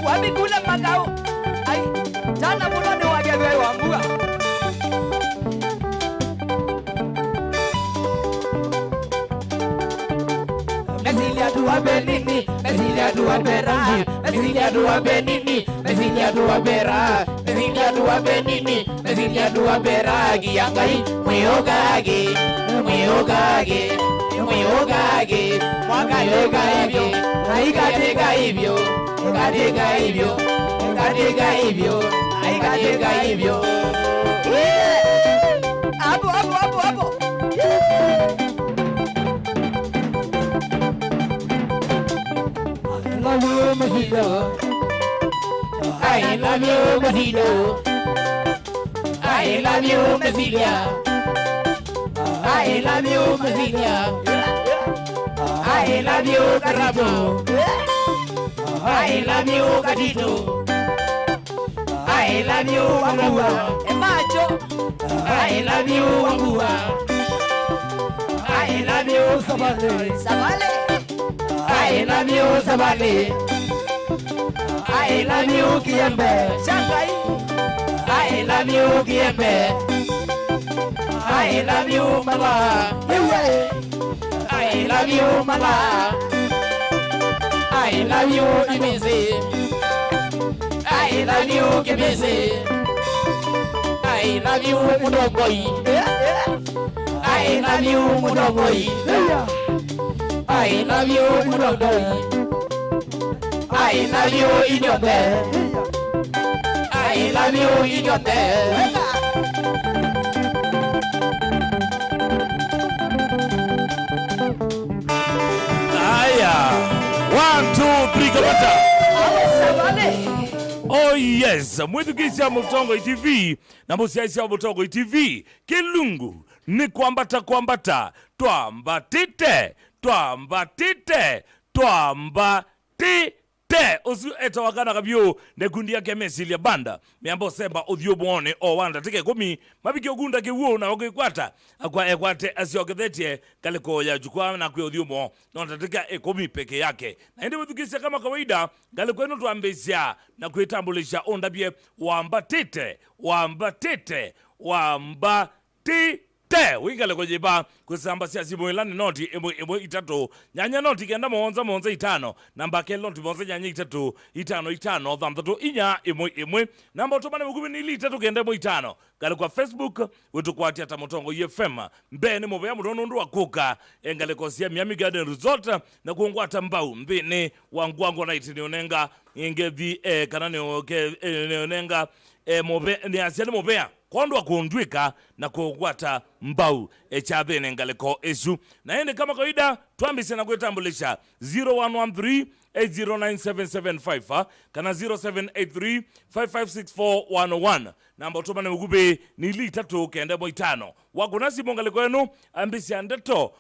Wamikula makao ai jana muno ni wagewe wambua Mezilia tuwa benini Mezilia tuwa bera Mezilia tuwa benini Mezilia tuwa bera Mezilia tuwa benini Mezilia tuwa bera Giyangai mwiyogage Mwaka yoga hivyo Aikateka hivyo Aikateka hivyo Apo I love you, Masido. I love you, Masilia. I love you, Masilia. I love you, Carabo. I love you, Catito. I love you, Wambua. Macho. I love you, Wambua. I love you, Sabale. I love you, Sabale. I love you, Kiembe. Shanghai. I love you, Kiembe. I love you, Mala. I love you, Mala. I love you, Kibisi. I love you, Kibisi. I love you, Mudogoi. I love you, Mudogoi. I love you, Mudogoi. I love you in your bed. I love you in your bed. Aya. 1, 2, 3 kamata. Oh yes, mwithukisi ya Mutongo TV na musiaisi ya Mutongo TV Kilungu ni kwambata twambatite te usu etawakana kabyo nekundi yake mesilia banda miambo semba uthio bone o wanda tike kumi mabiki ogunda kiwo na okikwata akwa ekwate asiogethetie kaliko ya jukwa na kwa uthio mo na tatika ekumi peke yake na ndi mthukisia kama kawaida kaliko eno tuambezia na kuitambulisha ondabie wambatite te wingale kojiba kusamba sia simu ilani noti emo itatu nyanya noti kenda monza itano namba ke noti monza nyanya itano thamthatu inya emo namba utomane mugumi ni itatu kenda emo itano kale kwa Facebook wetu kwa ata Mutongo FM mbene mubya mudono ndu wakuka engale kosia Miami Garden Resort na kuongwata mbau mbene wangwango night ni onenga ingevi kanane oke onenga mobe ni asiani mobea kondo akundwika na kuogwata mbau echabene ngaleko esu na ende kama kawaida tuambise na kuetambulisha 0113 8097755 kana 0783 556411 namba utomane mugube ni litatu kende moitano wakunasi mongaleko enu ambisi andeto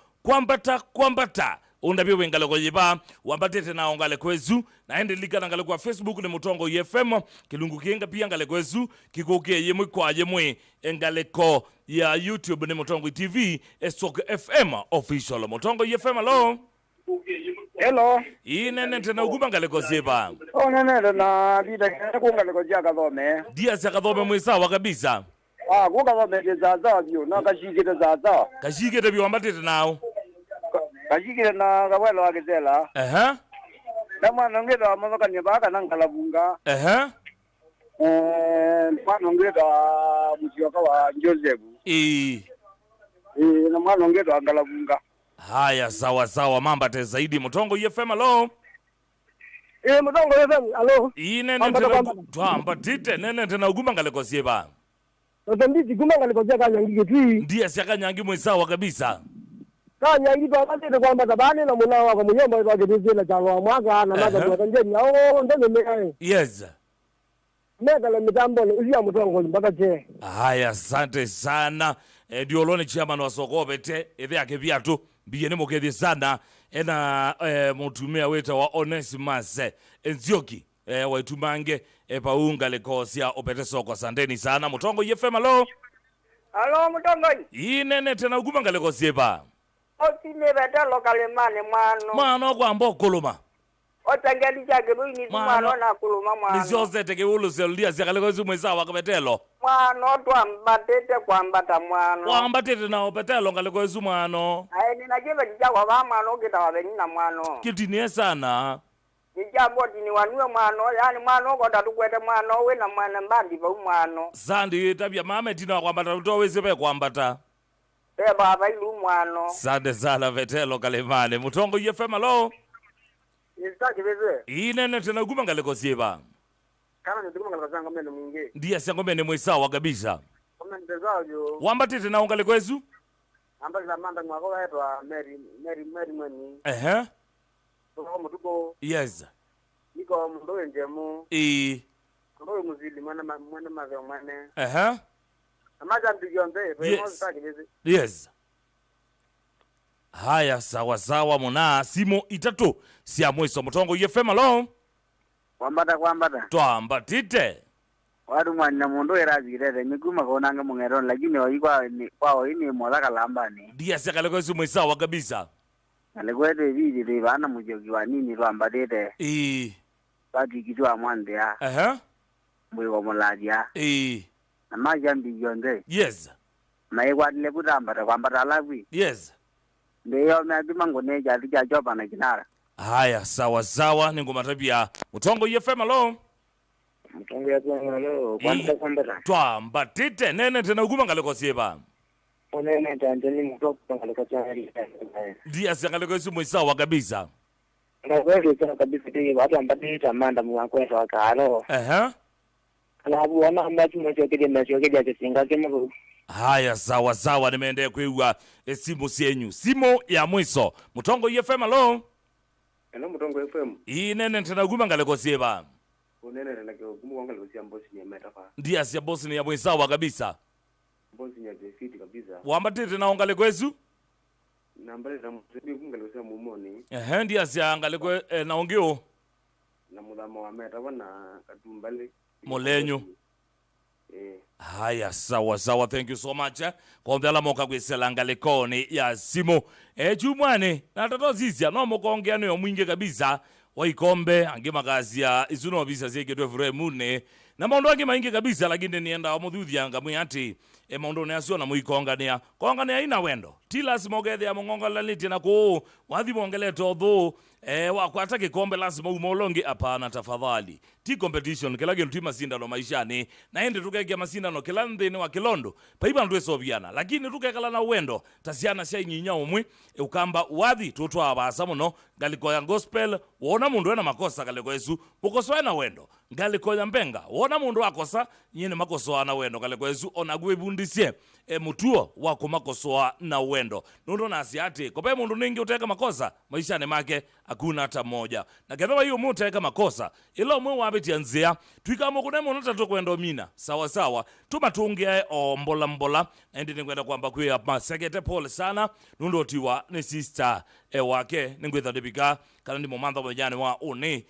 kwambata undabi wengaleko yiba wambatete na ongaleko ezu na ende lika na ngaleko Facebook ni Mutongo FM kilungu kienga pia ngaleko ezu kikokie yemwe kwa yemwe engaleko ya YouTube ni Mutongo TV Estok FM official Mutongo FM hello hello inene tena uguma ngaleko ziba nene na bida kwa ngaleko jaga dhome dia saka dhome mwisawa kabisa kwa dhome zaza byo na kashigite zaza kashigite byo wambatete nao kashigite na kawelo wakizela mwana ngeda amoka nyebaka nangalabunga mwana ngeda mutioka wa Josefu na mwana ngeda angalabunga. Haya sawa mambate zaidi Mutongo FM hello Mutongo FM hello inene twambatite nene tena uguma ngaleko sieba Nditi guma ngaleko jaka nyangike twi ndiye siaka nyangi mwesawa kabisa nyangi to abate kwamba tabane na muna wa munyomba wa gedezela jalo mwaka na naga kwa nje nyao ndene me yes mega la mitambo usia Mutongo mpaka je. Haya asante sana diolone chairman wa Sokobete eve yake viatu biyene mokedi sana ena mutumia weta wa Onesimus Nzioki waitumange paunga lekosia opete soko sandeni sana Mutongo FM hello Mutongo inene tena uguma lekosia ba otine beta lokale mano kwa mbokoloma otangeli chake bwini mwana na kuluma mwana nizose teke uluselia sikaleko zimwesa wakabetelo mwana twambatete kwambata mwana wambatete na opetelo ngaleko ezu mwana ninajeba jijawa ba mwana okita wabeni na mwana kitinie sana nijambo tini wanwe mwana yani mwana okota tukwete mwana we na mwana mbandi ba mwana sandi tabia mama tina kwambata utoweze pe kwambata baba ilu mwana sande sana vetelo kalemane Mutongo FM hello Nisitaki beze inene tena guma ngaleko sieba kama ndiguma ngaleko zanga mene mwingi ndiye sangomene mwesawa kabisa kama ndezajo wambatete na ongaleko ezu ambali la manda mwako hetwa Mary mwani kwa mutuko yes niko mndowe njemu ndowe muzili mwana mave mwane amaja mdigionde yes haya sawa muna simo itatu sia mwiso Mutongo FM hello kwambata twambatite wadu mwana mundu erazirete miguma konanga mungeron lakini oikwa kwao ini molaka lambani dia sikaleko ezu mwisawa kabisa alikwete vile bana mujogi wa nini lwambatite bati kitwa mwande ya mwe muladia na maja mbiyonde yes maikwadile kutambata kwambata alawi yes ndeyo meadima ngoneja alija joba na kinara. Haya sawa ningomatabia Mutongo FM hello Mutongo hello kwambata twambatite nene tena uguma ngaleko sieba onene tandeni Mutongo ngaleko chari dia sikaleko ezu mwisawa kabisa na kweli sana kabisa tiki watu ambatita manda mwakweta wakalo alabu wana ambatu mwachokedia kisinga kemo. Haya sawa nimeendea kwewa simu sienyu simo ya mwiso Mutongo FM hello Mutongo FM inene tena guma ngaleko sieba onene nake gumu ngaleko sia mbosi ni metafa ndia sia bosi ni ya mwisawa kabisa mbosi ni ya defeat kabisa wambatite na ongaleko ezu nambale na msebi ngaleko sia mumoni ndia sia ngaleko na ongeo na mudhama wa meta wana katumbali Molenyo. Haya, sawa, thank you so much. Kondela moka kwesela ngalekoni ya simo. Chumwane, na tato zizia, no mokongea no mwingi kabisa. Waikombe, ange magazi ya izuno bisa zeke tuwe mune. Na maondo ange maingi kabisa, lakini nienda wa mudhuthi ya ngamui hati. Maondo neasio na muikongania. Kongania ina wendo. Tilas mogedhe ya mongonga laliti na kuu. Wadhi mongele todo. Wakwata kikombe lazima umolongi apana tafadhali. Ti competition kila genu tima sindano maishani na ende tukeke masindano kila ndeni wa kilondo paiba ndwe sobiana lakini tukekala na uwendo tasiana sia nyinya umwe ukamba wadhi tutwa abasa muno galiko ya gospel wona mundu ena makosa galiko Yesu mukoso ena wendo galiko ya mbenga wona mundu akosa nyine makoso ana wendo galiko Yesu onagwe bundisie mutuo wako makoso na wendo nundo nasi ati kope mundu ningi uteka makosa maishani make hakuna hata moja na kadhaa hiyo mu uteka makosa ilo mwe wabetia nzia tuikamo kuna mwana tatu kwenda mina sawa tumatungia mbola na ndi ngwenda kwamba kwe masegete pole sana nundo tiwa ni sister wake ningwetha debika kana ndi momantha mojane wa one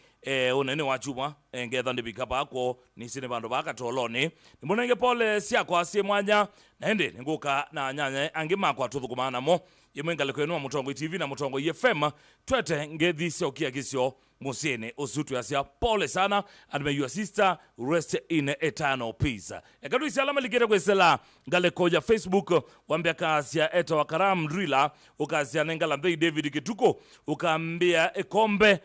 unene wa chuma ngetha ndibika bako ni sine bandu bakatoloni nimunenge pole siako asie mwanya na ndi nguka na nyanya angimakwa tuthukumana mo imwe ngaliko eno Mutongo TV na Mutongo FM twete ngethi siokia kisio musene osutu yasia pole sana and may your sister rest in eternal peace. Ekadu isalama likere kwesela ngaleko ya Facebook wambia kasia eta wakaram driller ukasia nengala mbei David Kituko ukambia ekombe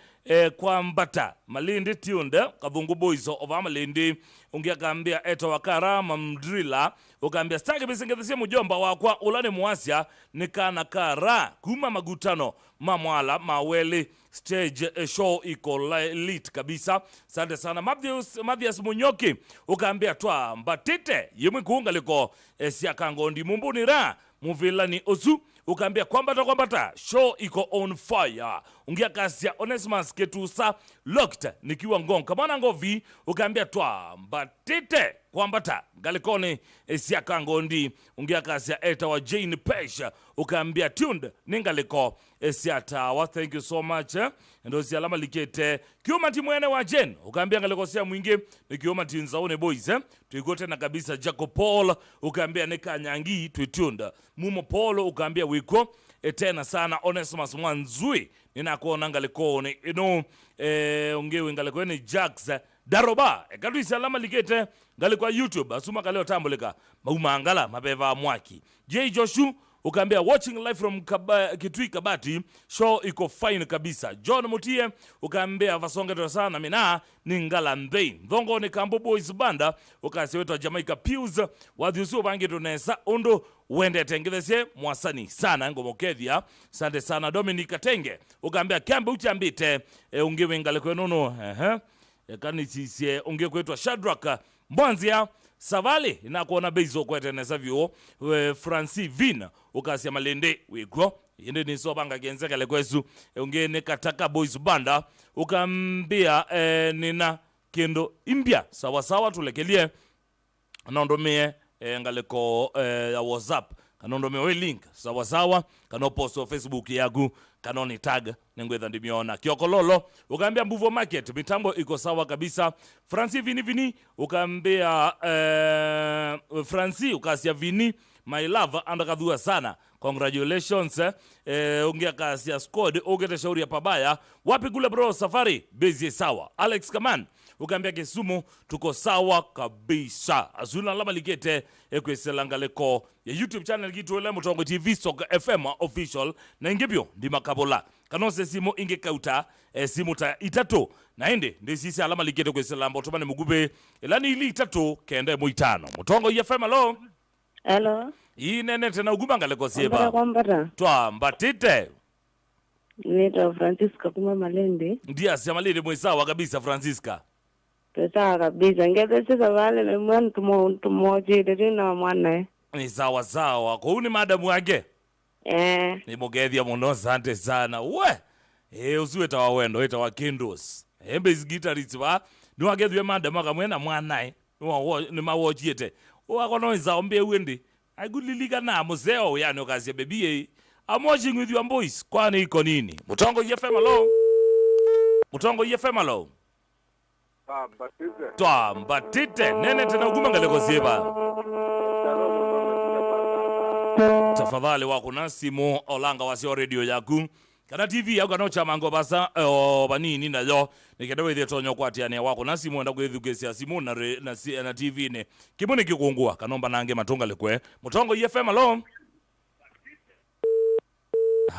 kwa mbata Malindi Tiunde Kavungu Boys of Malindi ungia kambia eta wakaram driller ukambia staki bisengethesia mujomba wakwa ulane muasia nikana kara kuma magutano mamwala maweli stage show iko lit kabisa. Sante sana Mathias Munyoki ukaambia twa mbatite yimwe kuunga liko siakangondi mumbunira muvilani ozu ukaambia kwambata show iko on fire ungia kasia Onesimus Ketusa locked nikiwa ngonga mwana ngovi ukaambia twa mbatite kwambata galikoni siakangondi ungia kasia eta wa Jane Pesha ukaambia tuned ningaliko siatawa. Thank you so much ndo sialama likete kioma timwene wa Jen ukaambia ngaliko sia mwingi ni kioma tinzaone boys tuigote na kabisa Jacob Paul ukaambia nika nyangi tuitunda Mumo Paul ukaambia wiko tena sana Onesimus Mwanzui ninakuona ngalikoni ino ungewe ngaliko ni Jax Daroba ekadu isalama likete ngaliko YouTube asuma kaleo tambulika maumangala mabeva mwaki J Joshu ukaambia watching live from Kitui Kabati show iko fine kabisa. John Mutie ukaambia vasonge sana mina ningala mbei ndongo ni Kambo Boys banda ukasiwetwa Jamaica Pews wadhiusu bangi tunesa undo wende tengethesie mwasani sana ngomokethia. Sante sana Dominic Tenge ukaambia Kambo uchambite ungewe ngaliko nono kanisisie ungewe kwetwa Shadrack Mwanzia Savali na kuona bezo kweteneza vyo Francis Vina ukasia Malende wiko yende niso banga genzeka lekwesu ungene kataka boys banda ukambia nina kendo imbia sawa tulekelie naondomie ngaleko ya WhatsApp kanondomie we link sawa kano post Facebook yagu kanoni tag nengwetha ndimiona Kiokololo ukaambia Mbuvo Market mitambo iko sawa kabisa. Francis Vini ukaambia Francis ukasia Vini my love andakadhua sana congratulations ungia kasia squad ugete shauri ya pabaya wapi kule bro safari busy sawa. Alex Kaman ukaambia Kisumu tuko sawa kabisa. Azuna lama likete ekweselangaleko ya YouTube channel gitu ele Mutongo TV Soka FM official na ingebyo ndi makabola kanose simu inge kauta simu ta itatu na ende ndi sisi alama likete kweselamba tumane mugube elani ili itatu kende mu itano Mutongo FM hello nene tena uguma ngaleko sieba twa mbatite nito Francisca kuma Malende ndia si Malende mwesawa kabisa Francisca pesa kabisa ngezeseza vale na mwana tumoje na mwana ni sawa kwa uni madamu wake ni mugethia muno sante sana we usiwe tawawendo eta wa Kindos bass guitarist wa ni wagethwe madamu akamwena mwanae ni mawochiete wakono izaombe wendi agulilika na muzeo yani okazie baby I'm watching with your boys kwani iko nini Mutongo FM hello Twambatite nene tena uguma ngaleko siba. Tafadhali wako na simu olanga wasio radio yaku. Kana TV yaku kana chamango basa banini na yo nikedewe the tonyo kwati ane wako na simu enda kwethugesia simu na TV ne kibone kikungua kanomba nange matonga lekwe mutongo FM alo.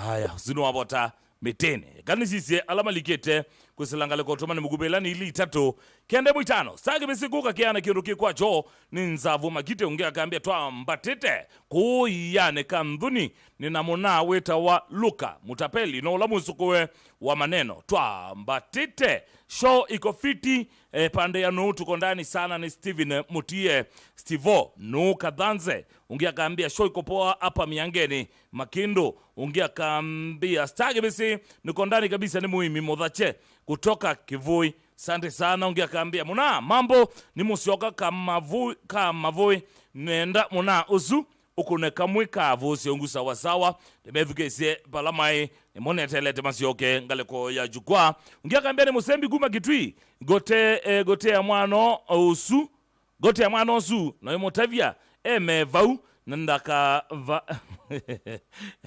Haya zino wabota metene kani sisi alama likete kusilangale kwa otomani mugubelani ili 3 kende mwitano sage besikuka kiana kiruki kwa cho ni nzavu magite ungea kaambia twambatite kuyane kamdhuni ninamona weta wa Luka mutapeli no lamusukuwe wa maneno twambatite show iko fiti pande ya nuhu tuko ndani sana ni Steven Mutie Stivo nu kadhanze ungea kaambia show iko poa hapa Miangeni Makindo ungea kaambia stage besi niko ndani kabisa ni muhimi modhache kutoka Kivui sante sana ungea kaambia muna mambo ni musioka kama vui nenda muna uzu ukune kamwe kavu siongu sawa sawa temevukese palamai nemone telete masioke ngaleko ya jukwa ungea kaambia ni musembi guma kitui gote ya mwano usu gote ya mwano usu na imotavia vau nandaka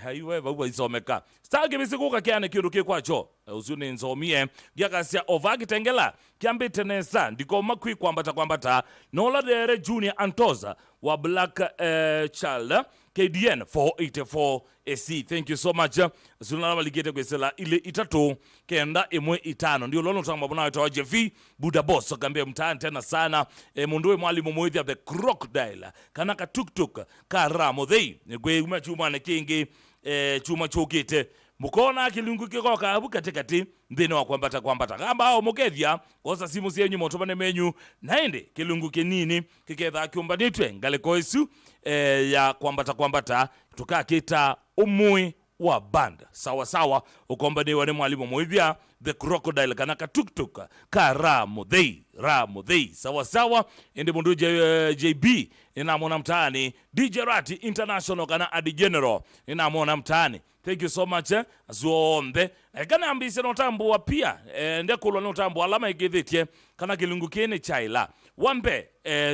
haiwe vau isomeka stage bisikuka kiane kiruke kwacho uzuni nzomie gyakasia ovagi tengela kiambite nesa ndiko makwi kwambata nola dere Junior Antoza wa Black Child KDN 484 AC. Thank you so much. Zulala waligete kwesela ile 3 kenda imwe 5 ndio lolo tamba bona wa Jeff Buda Boss kambia mtaani tena sana munduwe mwalimu Moithi of the Crocodile kanaka tuktuk karamo they gwe umachuma na kingi chuma chokete mukona kilungu kiko kabu katikati ndene wa kwambata kamba au mukethia kosa simu sienyu motobane menyu naende kilungu kinini kiketha kiumba nitwe ngaleko isu ya kwambata tukakita umui wa banda sawa ukombane wa mwalimu Moivia the Crocodile kanaka tuktuk karamo they sawa ende mundu JB ninamona mtaani DJ Rati International kana Adi General ninamona mtaani. Thank you so much azuombe kana ambise notambua pia ndekulo notambua alama ikithetie kana kilungu kene chaila wambe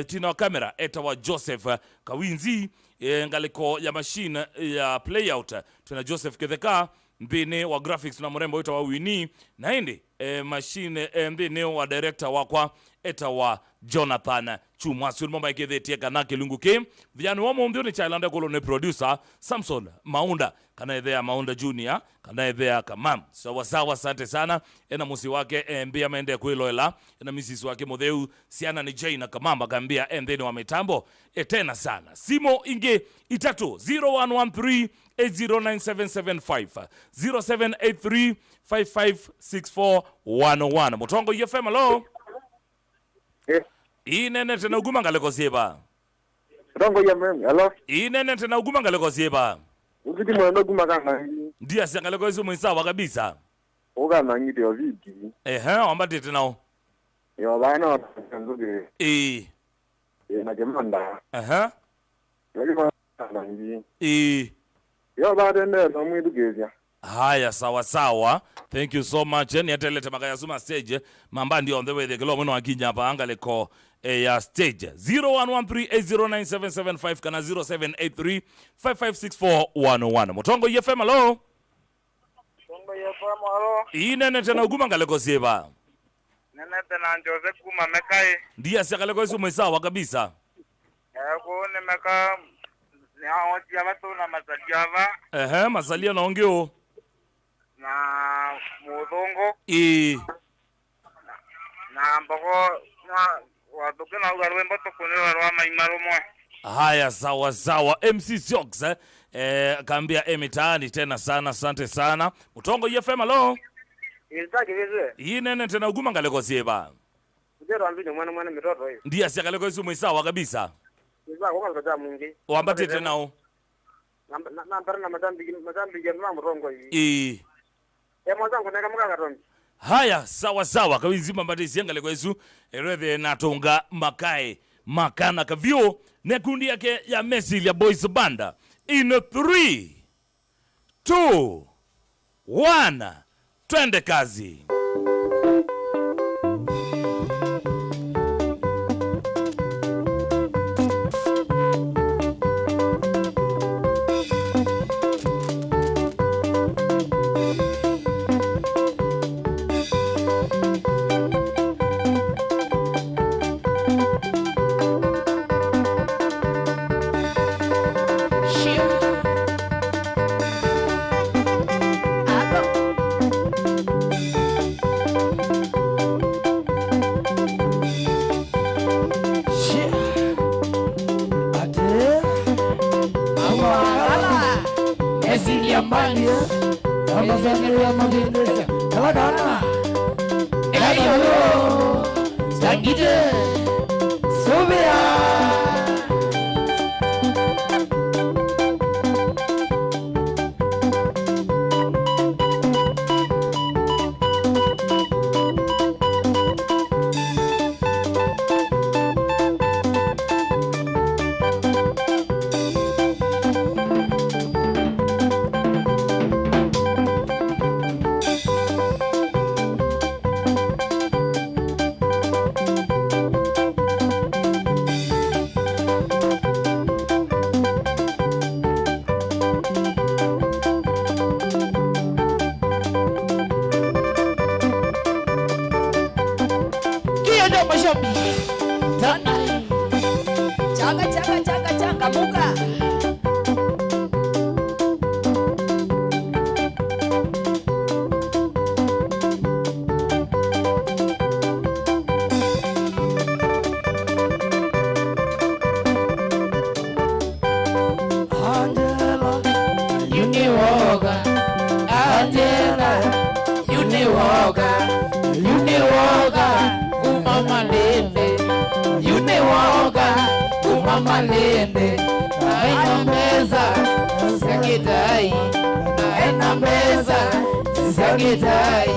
tina kamera etawa Joseph Kawinzi ngaliko ya machine ya playout tuna Joseph Ketheka mbine wa graphics na mrembo ita wa Winnie na hindi machine mbine wa director wakwa etawa Jonathan Chuma sulmomba ikithetie kana kilungu ke vijana wa mumbio ni chailanda kolo ne producer Samson Maunda kana idea Maunda Junior kana idea Kamam sawa asante sana ena musi wake mbia mende kuiloela ena misisi wake Modheu siana ni Jay na Kamamba kambia endeni wa mitambo tena sana simo inge 3 0113 809775 0783556411 Mutongo FM hello inene tena uguma ngaleko sieba Mutongo ya mimi hello inene tena uguma ngaleko sieba ukiti mwendo guma kana ndia siangaleko isu mwisawa kabisa oga nangiti oviki wambate nao yo bana nzuge na jamanda yo nangi yo bana ndo mwidugezia haya sawa thank you so much ni atelete makaya suma stage mamba ndio on the way the kilo mno akinya hapa angaleko ya stage 0113809775 kana 0783556411 Mutongo FM hello Mutongo FM hello inene tena uguma ngaleko sieba nene tena Jose kuma mekai ndia siakaleko isu mwisawa kabisa ko ne meka ni hao ya watu na mazaliava masalia naongeo na mudongo na mbogo na watoke na ugarwe mboto kunela rwa maimaro mwe haya sawa MC Siox kaambia mitaani tena sana asante sana Mutongo FM hello ilitaki vizwe inene tena uguma ngaleko sieba ndio ambini mwana mitoto hiyo ndia siakaleko isu mwisawa kabisa kwa kwa mwingi wambate tena na barana madambi jamaa Mutongo hii mwanangu neka mkaka tombi haya sawa kawizima mbate siangaleko isu erethe natonga makae makana kavyo nekundi yake ya Messi ya Boys Banda in 3 2 1 twende kazi Mama Sandra Mabindesa Kalakana Ekayo Sangide Sobia Malende aina meza sisakitai aina meza sisakitai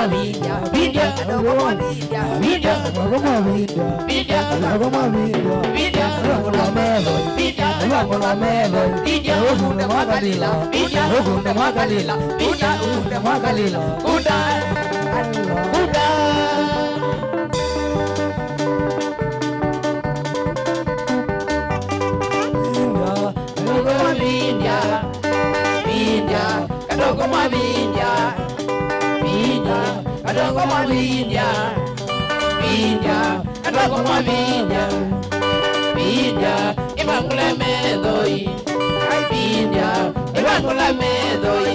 mavindia, vindia, kadogo mavindia, vindia, kadogo mavindia, vindia, kadogo mavindia, vindia, kadogo la melo, vindia, kadogo la melo, vindia, ukunde mwagalila, vindia, ukunde mwagalila, vindia, ukunde mwagalila, kuda, kuda. Vindia, vindia, kadogo mavindia, vindia, kadogo mavindia, vindia, kadogo mavindia, vindia, ibangula medoi, vindia, ibangula medoi.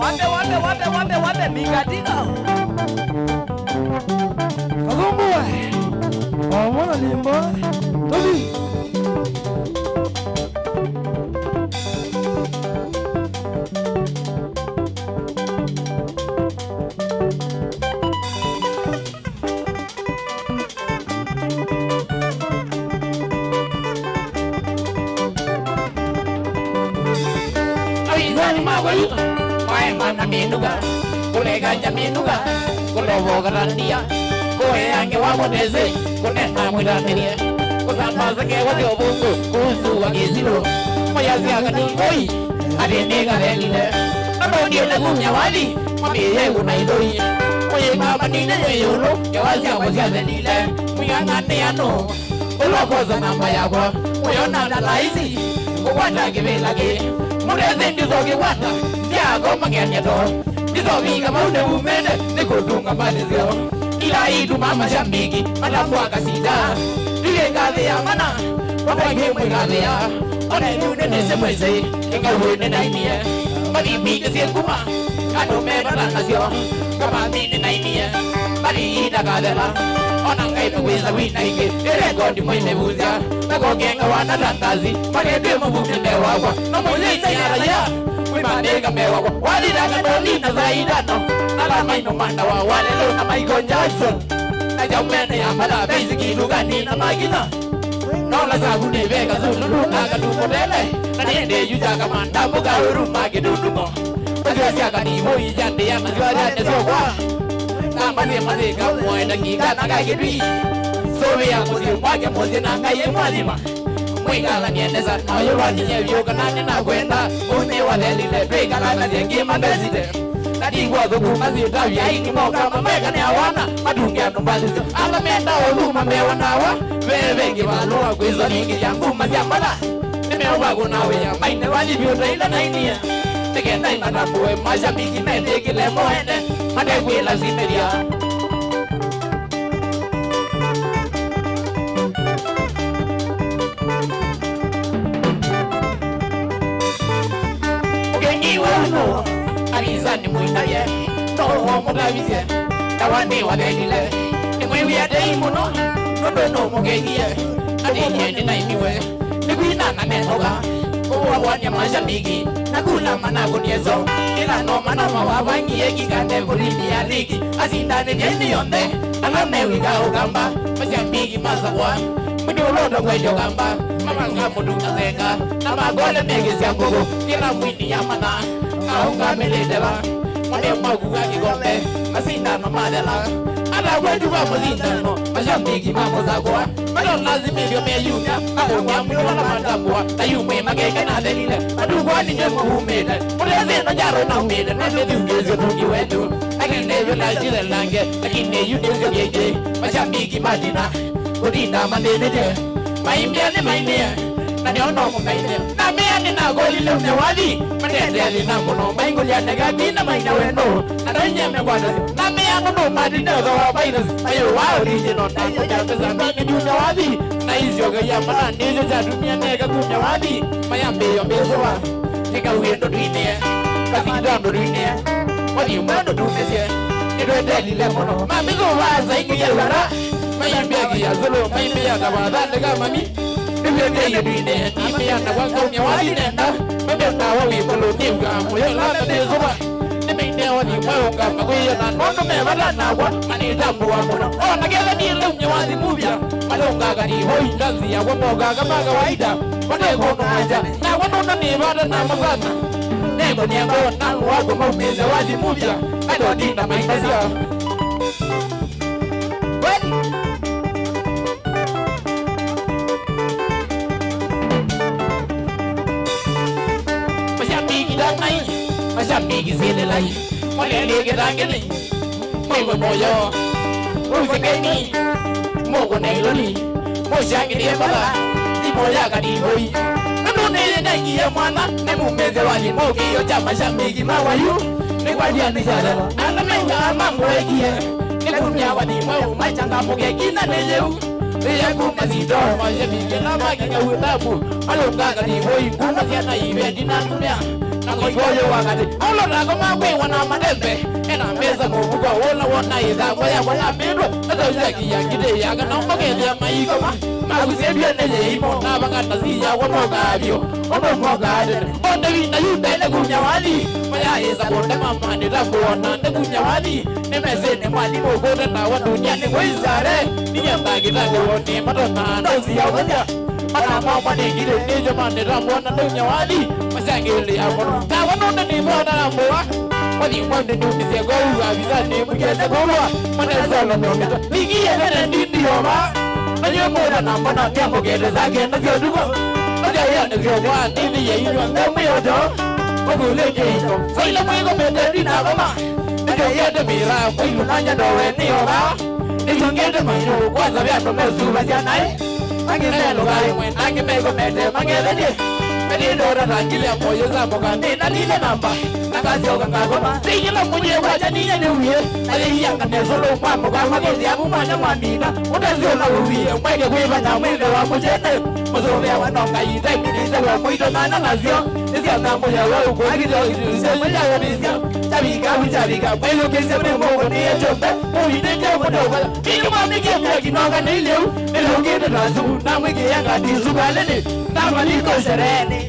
Wape Mingatika. Kagombo. Mwana limbo. Tobi. Mana minuga, kule ganja minuga, kule voga randia, kule yange waboneze, kule namwira niye, kusambaza ke wadi obungu, kuzu wagizilo, moyazi agani oi, adenega relile, nabodi na gumya wadi, mami yegu na idoi, moye mama nine yolo, yawazi awazi azelile, muyanga neyano, ulokoza namba yakwa, muyona na laizi, kukwata kibelage, mureze ndizoge wata, Go maganya do. Dizogi kama une umene nikutunga malizio. Ila itu mama shambiki malambwa kasida. Ile ngale ya mana wapa ngemwe ngale ya. One nune nese mweze inga wene na inie. Mali mike siye kuma kano meba lanasio. Kama mine na inie. Mali ida kadela. Ona ngai mweza wina ike. Ere gondi mwene buzia. Nako genga wana landazi. Mali demo bukende wakwa. No mweze yara ya. Mandega mewa wali daga doni na zaidano nala maino manda wa wale lo na Michael Jackson na jamene ya mala basic lugani na magina no la sabuni vega zulu na ga du modele na nende yuja kama ndambo ga uru mage dudumo basi ya kani hoi jande ya mazwara ne so kwa kama ne maze ka moenda kinga na ga gidi so ya mozi mwage mozi na ga ye mwalima Mwingala niende sana yorani nyevyo kanani na kwenda Uni walelile pekala na jengi mabezide Nadigwa dhugu mazita vya hiki moka mameka ni awana Madungi ya numbazite Ala menda oluma mewa nawa Wewengi walua kwizo ningi yangu maziambala Nimewa kunawe ya maine walivyo reila na inia Tikenda imanabuwe mashabiki mende kile moende Madekwila zimeria Wano, alizani muinaye, toho mugavize, tawani wadenile, nimwewi ya deimuno, nodono mugengie, adinye na imiwe, nikuina na menoga, uwa wanya mashabiki, nakula manago niezo, ila no manama wawangie kikande kulini ya ligi, asindane jeni yonde, alamewi ka ugamba, mashabiki mazawa, mwenye ulodo kwejo gamba, mamanga muduka zenga, na magole megezi ya ngugu, kila mwini ya mana, Kaunga melidela, mwene mwaguga kigombe, masindano madela Ala wedu wa mazindano, mashambiki mamozagwa Malo lazimilio meyunya, kaunga mwila na mandabwa Na yume mageke na delile, madugwa ni nyemu umede Mulezi no jaro na umede, nende diungezio tungi wedu Lakine yu la jile lange, lakine yu nizio yeje Mashambiki madina, kudinda mandenede Maimbia ni mainea Nani ono mukaine Na mea ni na goli leo mewadi Mandendeli na muno Maingo ya nega bina maina weno Na renye megwada Na mea ngono madina Zawa virus Ayo wa original Na iyo ya pesa Mine junya wadi Na izio gaya mana Nizo za dunia nega kunya wadi Mayambe yombezowa Nika uendo duine Kasi dando duine Wadi umendo dunesie Nido deli le muno Mamigo waza ingi ya lara Mayambe ya zulu Mayambe ya kabada Lega mami Nipende ya duine, nime ya na wangonya wali nenda Mebe na wawi polo niuga, moyo lana nezowa Nime neo ni mwonga, magoya na nono mewala na wa Mani dambu wa muna, ona gela ni lumnya wazi mubia Malonga gani hoi ndazi ya wamoga kamaga waida Wane kono aja, na wanona ni wada na mazana Nebo ni ambao na wago maumeze wazi mubia Aido dinda maingazia Wadi Mashabiki zile lai Mwale lege rangele Mwewe moyo Ufikeni Mogo na iloli Moshangi ni ebala Ni moya kani hoi Nanu nile nagi ya mwana Nemu meze wali mogi Yoja mashabiki mawayu Ni kwa dia ni jadala Ana menga ama mwegie Ni kumya wadi mweo Machanga moge kina nileu Ile kumazito Mashabiki na magi ya utabu Malunga kani hoi Kuma siya na iwe Dina dunia na ngoyo wakati olo na kama kwe wana madembe ena meza mubuko wona wona ida ngoya wala bendo atawaki ya kide ya kana mbogele ya maiko magusebia ne imo na bangata ziya womoga bio ono moga de onde vina yuda ne kunyawali maya yesa bonde mama ne rabuona ne kunyawali ne mese ne mali mogo na wadunya ne koizare ni yamba gitango woni matona no ziya wanya mana mama ne gide ne jamane rabuona ne kunyawali masangele ya mono ta wano ne bona ramboa wani wande ni sego wa bizani mugende gowa mana sala no mita bigiye ne ndindi yoba Ayo mora na mana kya mogele zake na sio dugo Aja ya na sio kwa ndivi ye ino ngome yodo Mogule ke ino Saila mwego mende na goma Aja ya de mira Mwilu nanya dowe ni ora Nijongede manyo Kwa sabi ato mesu Basia nai Mangele lugai mwen Ange mego mende Mangele je Meni dora rangile ya moyo za moka Nina nile namba Nakasi oka ngagoma Sijila mwenye waja niye ni uye Ali yanga nesolo mwapo Kwa magezi ya mumanya mwamina Utazio na uye Mwege kuiva na mwile wa mujene Muzovea wanonga ita Minise wa mwito na nazio Nisia na mwenye wa uko Agito isilise mwenye wa nisio Chabika wichabika Mwelo kese mwenye mwenye niye chombe Mwine je mwenye wala Kini mwamike mwenye kinoga nileu Nilungine rasu Na mwege yanga tisu kalene Na maliko shereni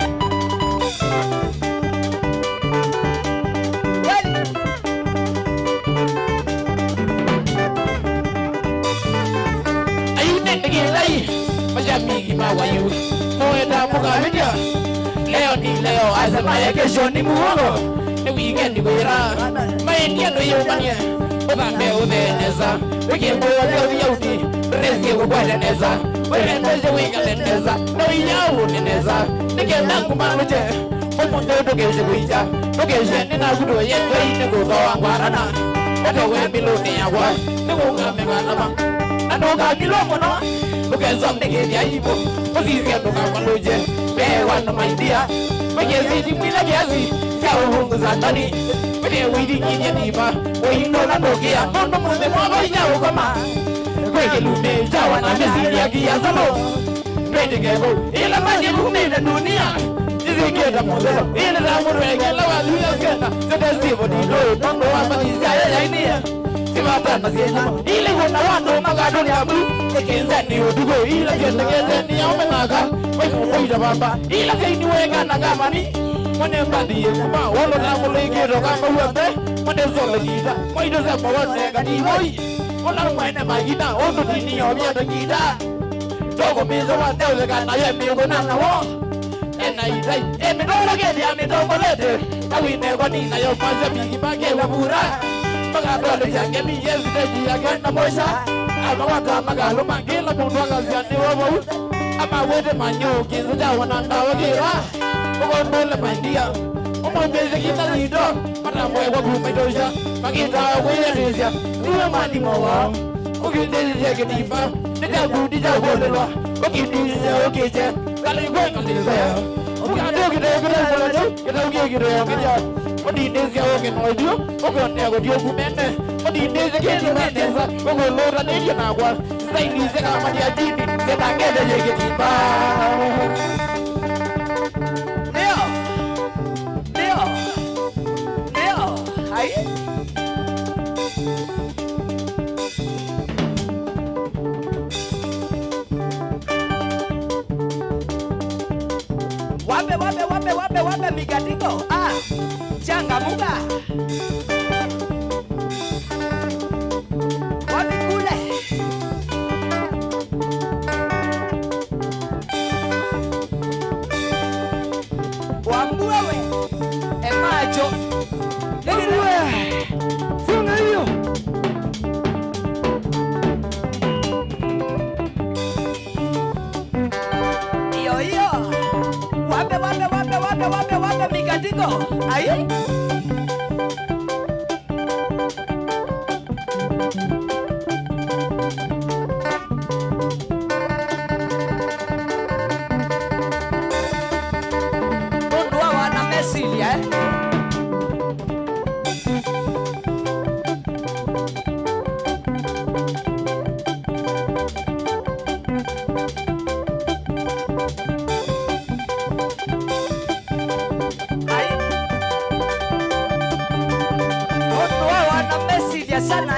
Majamigi mawayu Moeda mukavidia Leo ni leo Asema ya kesho ni muhogo Ni weekend kuira Maindia no yumania Ugambe udeneza Wiki mboyo leo yauti Resi kukwadeneza Wendeze wikaleneza No iyau neneza Nike nangu manuje Umundo tukeshe kuija Tukeshe nina kudo yengo ine kukawa ngwarana Kato wembiluni yawa Nikukambe kanama Anoka kilomo no Ukenzom nige ya ibo Usisi ya nuka maluje Bewa na maidia Mwenye zidi mwila kiasi Sia uhungu za ndani Mwenye widi kinye nipa Uhindo na tokia Mondo mwende mwaba ina ukama Kweke lume Jawa na mezidi ya kia salo Pwede kego Ila maji kumine dunia Jizi keta mwazelo Ila na murwege Lawa zuya kena Sete sivo dilo Tondo wa mazizia ya inia Simatana siena Ile wana wando magadoni abu Ekenzeni udugo Ila kete ya umenaga Wekuida baba Ila keini wega nagamani Mwane mbadi ye kuma Wolo na muleke Rokamba uwembe Mwane zole jita Mwido sepa wanega di moi Wala mwene magida Ondo dini yomiya gida Togo mizo wa teule kana ye miyo nana wo Ena itai Eme dola gedi ame togo lete Kawine kwa nina yo maze migi magela pura Magadole jange mi yezi deji ya genda moisha Ama wata magalo mangila Mundu wakaziani wawo Ama wede manyo Kinzu jawa nanda wagira Ugondole mandia Umwembeze kita lido Mata mwewa kumedosha Magita weyelezia Niwe mani mawa Ukindezia kinipa Nita kudija ukolelwa Ukindezia ukiche Kali kwe kalezea Ukando kide Odinezia oge noidio Ogonego dio kumene Odinezia kene meneza Ogolora nedio nagwa Zainize kama dia jini Zeta ngede yege tiba Neo Hai Wape migatiko changamuka wapi kule wambuwe emacho funga hiyo wape migatiko ayi Ondua wana mesilia Ayi sana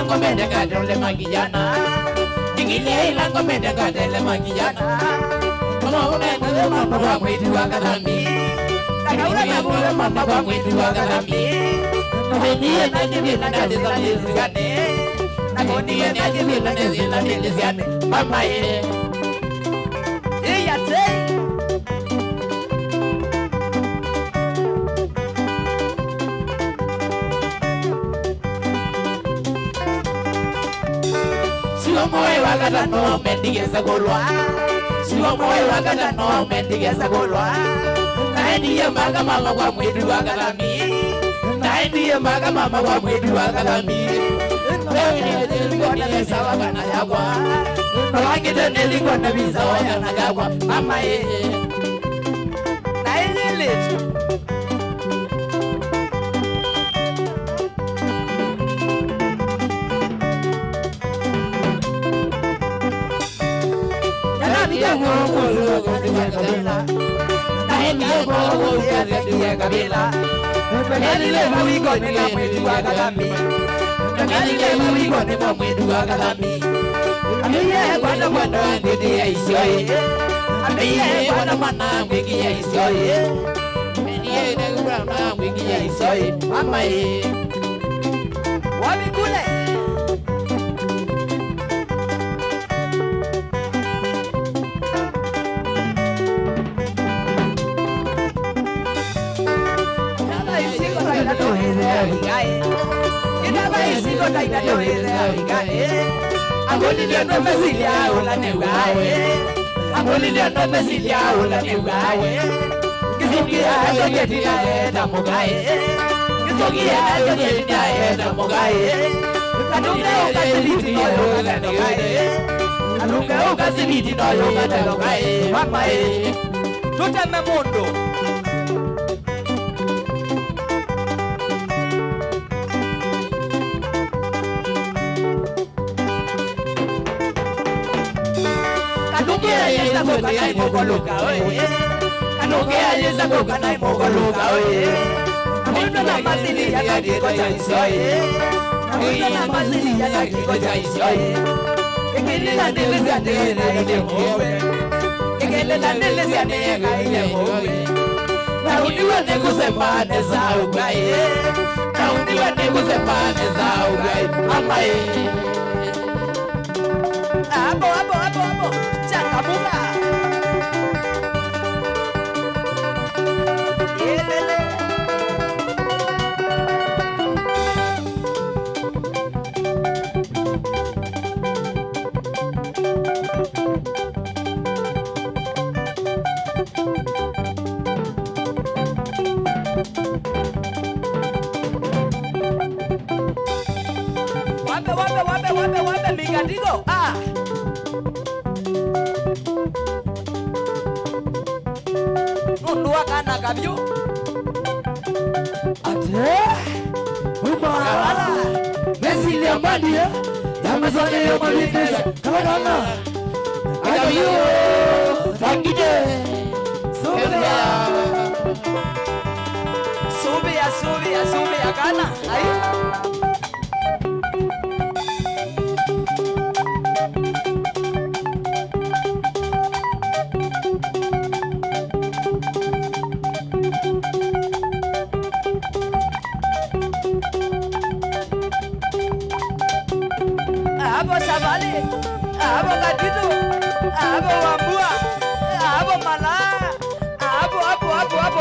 ngombe kadole magijana Ingile ila ngombe kadole magijana Mama unaenda mama kwa mwitu wa kadhambi Nakaula mabula mama kwa mwitu wa kadhambi Nahenie na jibila na zila nizigane Nakonie na jibila na zila nizigane Mama ye Iya te Siwa moe wakata no mendige sa golwa Siwa moe wakata no mendige sa golwa Naendiye maga mama kwa mwidu wakalami Naendiye maga mama kwa mwidu wakalami Nawini nilikuwa na visa wakana yakwa Nawangite nilikuwa na visa wakana yakwa Mama ye Naendiye litu Amolilia no mesilia ola neugawe Amolilia no mesilia ola neugawe Kizogia azogetia eda mogae Kizogia azogetia eda mogae Kanunga ukasibiti no yoga neugae Kanunga ukasibiti no yoga neugae Mama e Tuteme mundo Kanugea yeza boka na imogoluka oye Kanugea yeza boka na imogoluka oye Mwendo na mazili ya kiko cha isoye Mwendo na mazili ya kiko cha isoye Ikili la nilisi ya nena ile mwowe Ikili la nilisi ya nena ile mwowe Na uniwa neguse pande za ugaye Na uniwa neguse pande za ugaye Mama ye Abo Changamuka Yelele Wape mikatigo Nundua kana kabyo Ate Umara Mesili amani ya Yamazane ya malitesa Kalagana Kabyo Tangide Subia kana Ayo Abo Savali, abo Gatito, abo Wambua, abo Mala, abo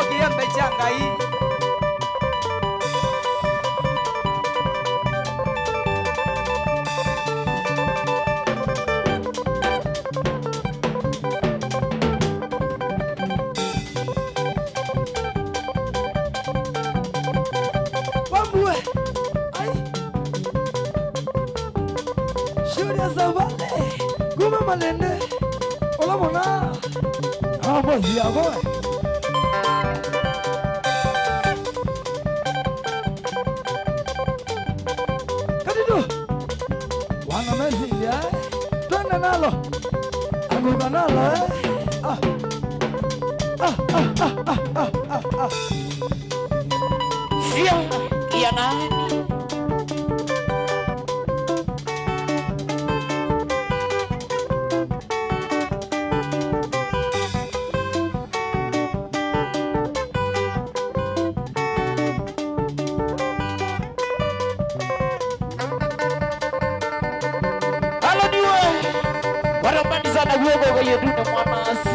Kiembe Changai. Wambua, Savale, Guma Malende, Hola, buena. Pues ya voy. Wana Messi ya. Twende nalo. Anguka nalo Sia ya nani? Sana guogo kwa yetu na mwanasa.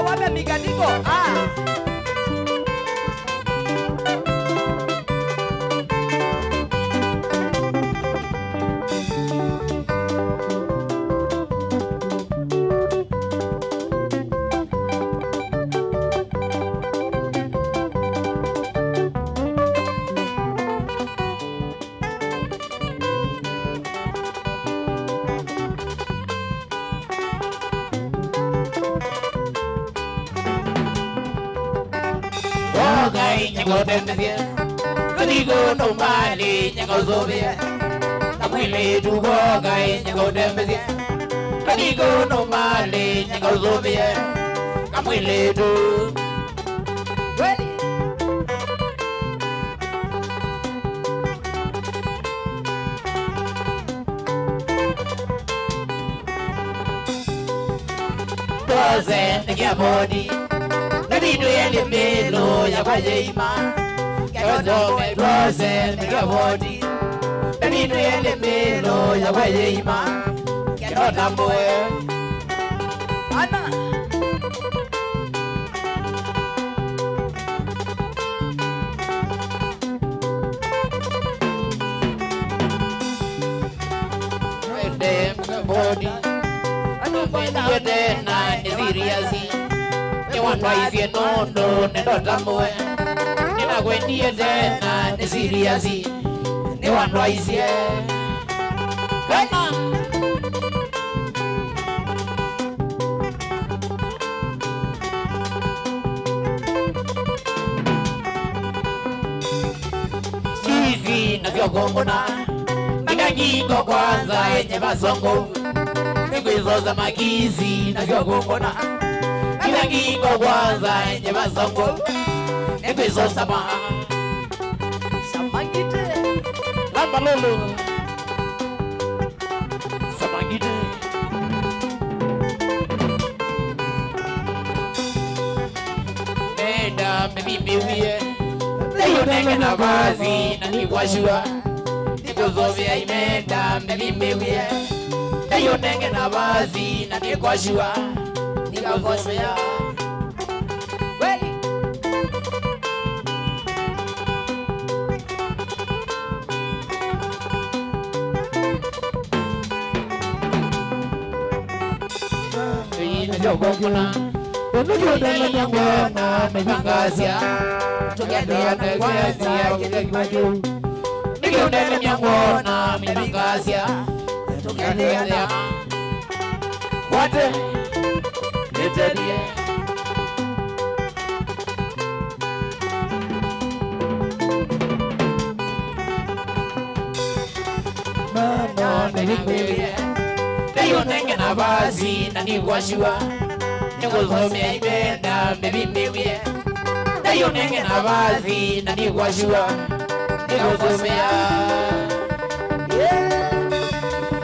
Wape mikandiko. Kadigo no mali nyago zobia Kamwile tugo gai nyago dembezia Kadigo no mali nyago zobia Kamwile tu Ready Doze ngia body Kadido yele melo ya bajeima Kero me doze ngia body Kadido yele melo ya bajeima Kero tamboe Ana Body Anu kwenda tena niziriazi Niwandwaizie nondo nendo tamboe Ninakwendie tena niziriazi Niwandwaizie Kama Sizi na vyogongona Mikanyiko kwanza yenye masongo Nikwizo za magizi na vyogongona Mikanyiko kwanza yenye masongo Nikwizo sama Samangite Lamba lolo Samangite Nenda mbibiwie Leyo nenge na vazi na niwashua Nikuzovia imenda mbibiwie Leyo nenge na vazi na niwashua Nikuzovia Jogokuna Unujudana nyangwana Mivangazia Tugendea negwezia Kidekimakiu Nikiundele nyangwana Mivangazia Tugendea Wate Nitedie Mano Nikimbele Neyo nenge na bazi Na niguashua Nigusomea ibenda Mbibimbiwie Neyo nenge na bazi Na niguashua Nigusomea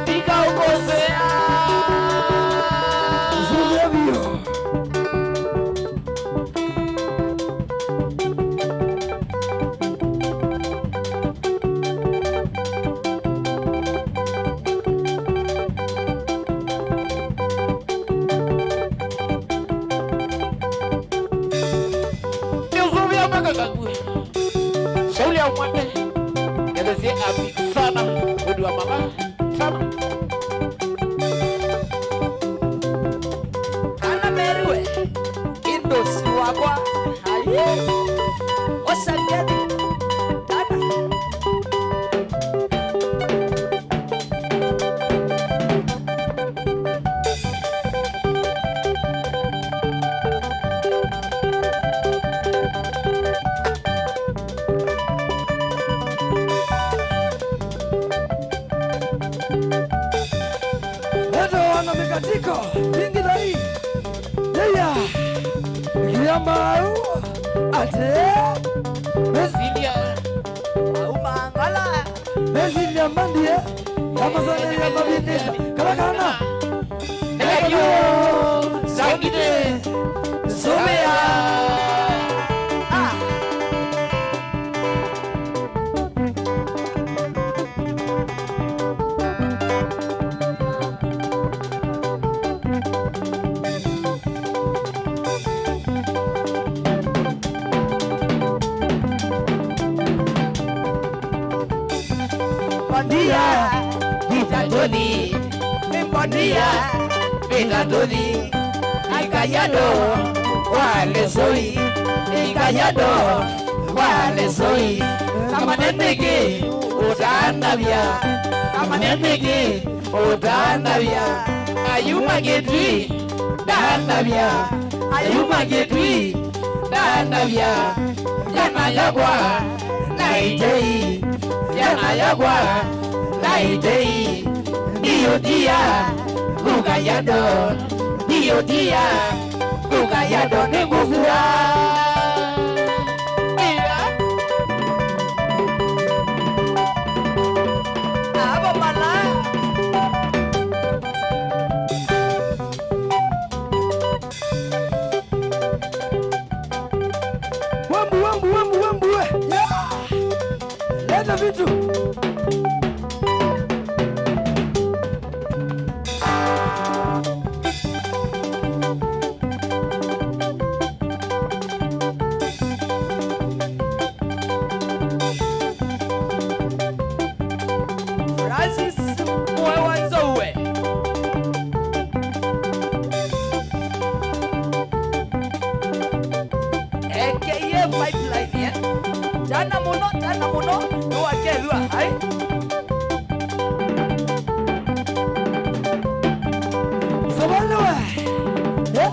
Nikaukosea Zulevio Shauli ya umwande Ngedezie api sana Udu wa mama Sana Kana meriwe Indosi wakwa Aye Osangedi Tana Tiko, vingi dai. Deya. Yamau. Ate. Mesilia Au mangala. Mesilia mandie. Amazon ya mabindisa. Kalakana. Nekyo Sangide Somea Bondia Vitatoni Bondia Vitatoni Ikayado Wale soi Ikayado Wale soi Kama nenege Utanavya Kama nenege Utanavya Ayuma getui Danavya Ayuma getui Danavya Yana yagwa Naitei Yana yagwa Naitei Dio dia Bugayado Dio dia Bugayado Nengufura Abo mala Wambu yeah. Leta vitu Francis Mwewanzowe AKA Pipeline ya Jana muno Nuwa kelua hai Sabalewe yeah.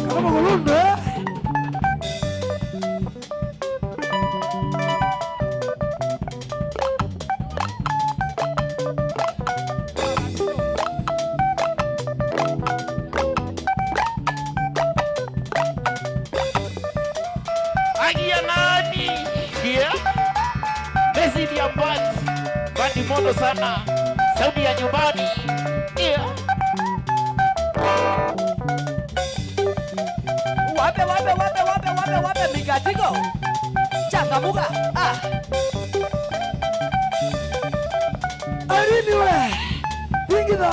Kama magulundu Agia nani Kia Mezi ya Bandi moto sana Sauti ya nyumbani Kia Wape mikatiko Changamuka Arini we Ingida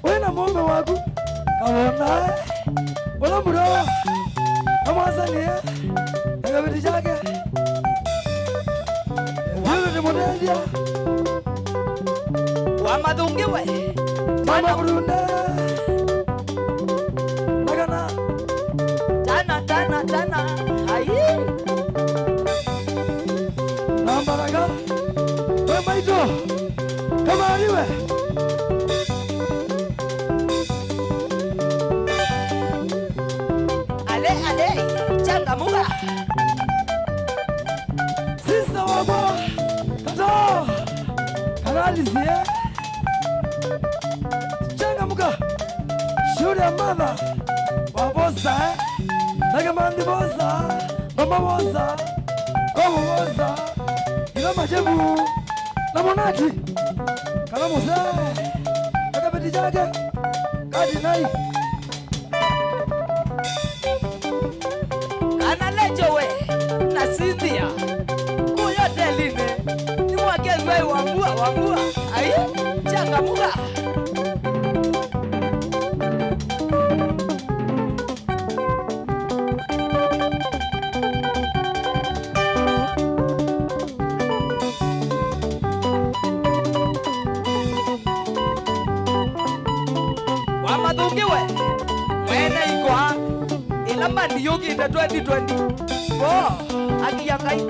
Wena mume waku Kawona Wala muro Amazania Ngabiti chake Yule ni modelia Wamadungiwe Mama kurunda Nambaraka. Maito. Kama aliwe. Ale, changamuka. Sisa wako. Kato. Kanalizie. Changamuka. Shuri ya mama. Wabosa. Nagamandi bosa. Mama bosa. Komo bosa. Ila majebu. Namonati. Kalamusa. Nakapeti jage. Kadi nai. Kanalejowe na Cynthia kuyo deline ni mwakezwe wambua ai changamuka. Wamatungiwe mwene ikwa ilamba ndiyogi ita 2020 akiyangai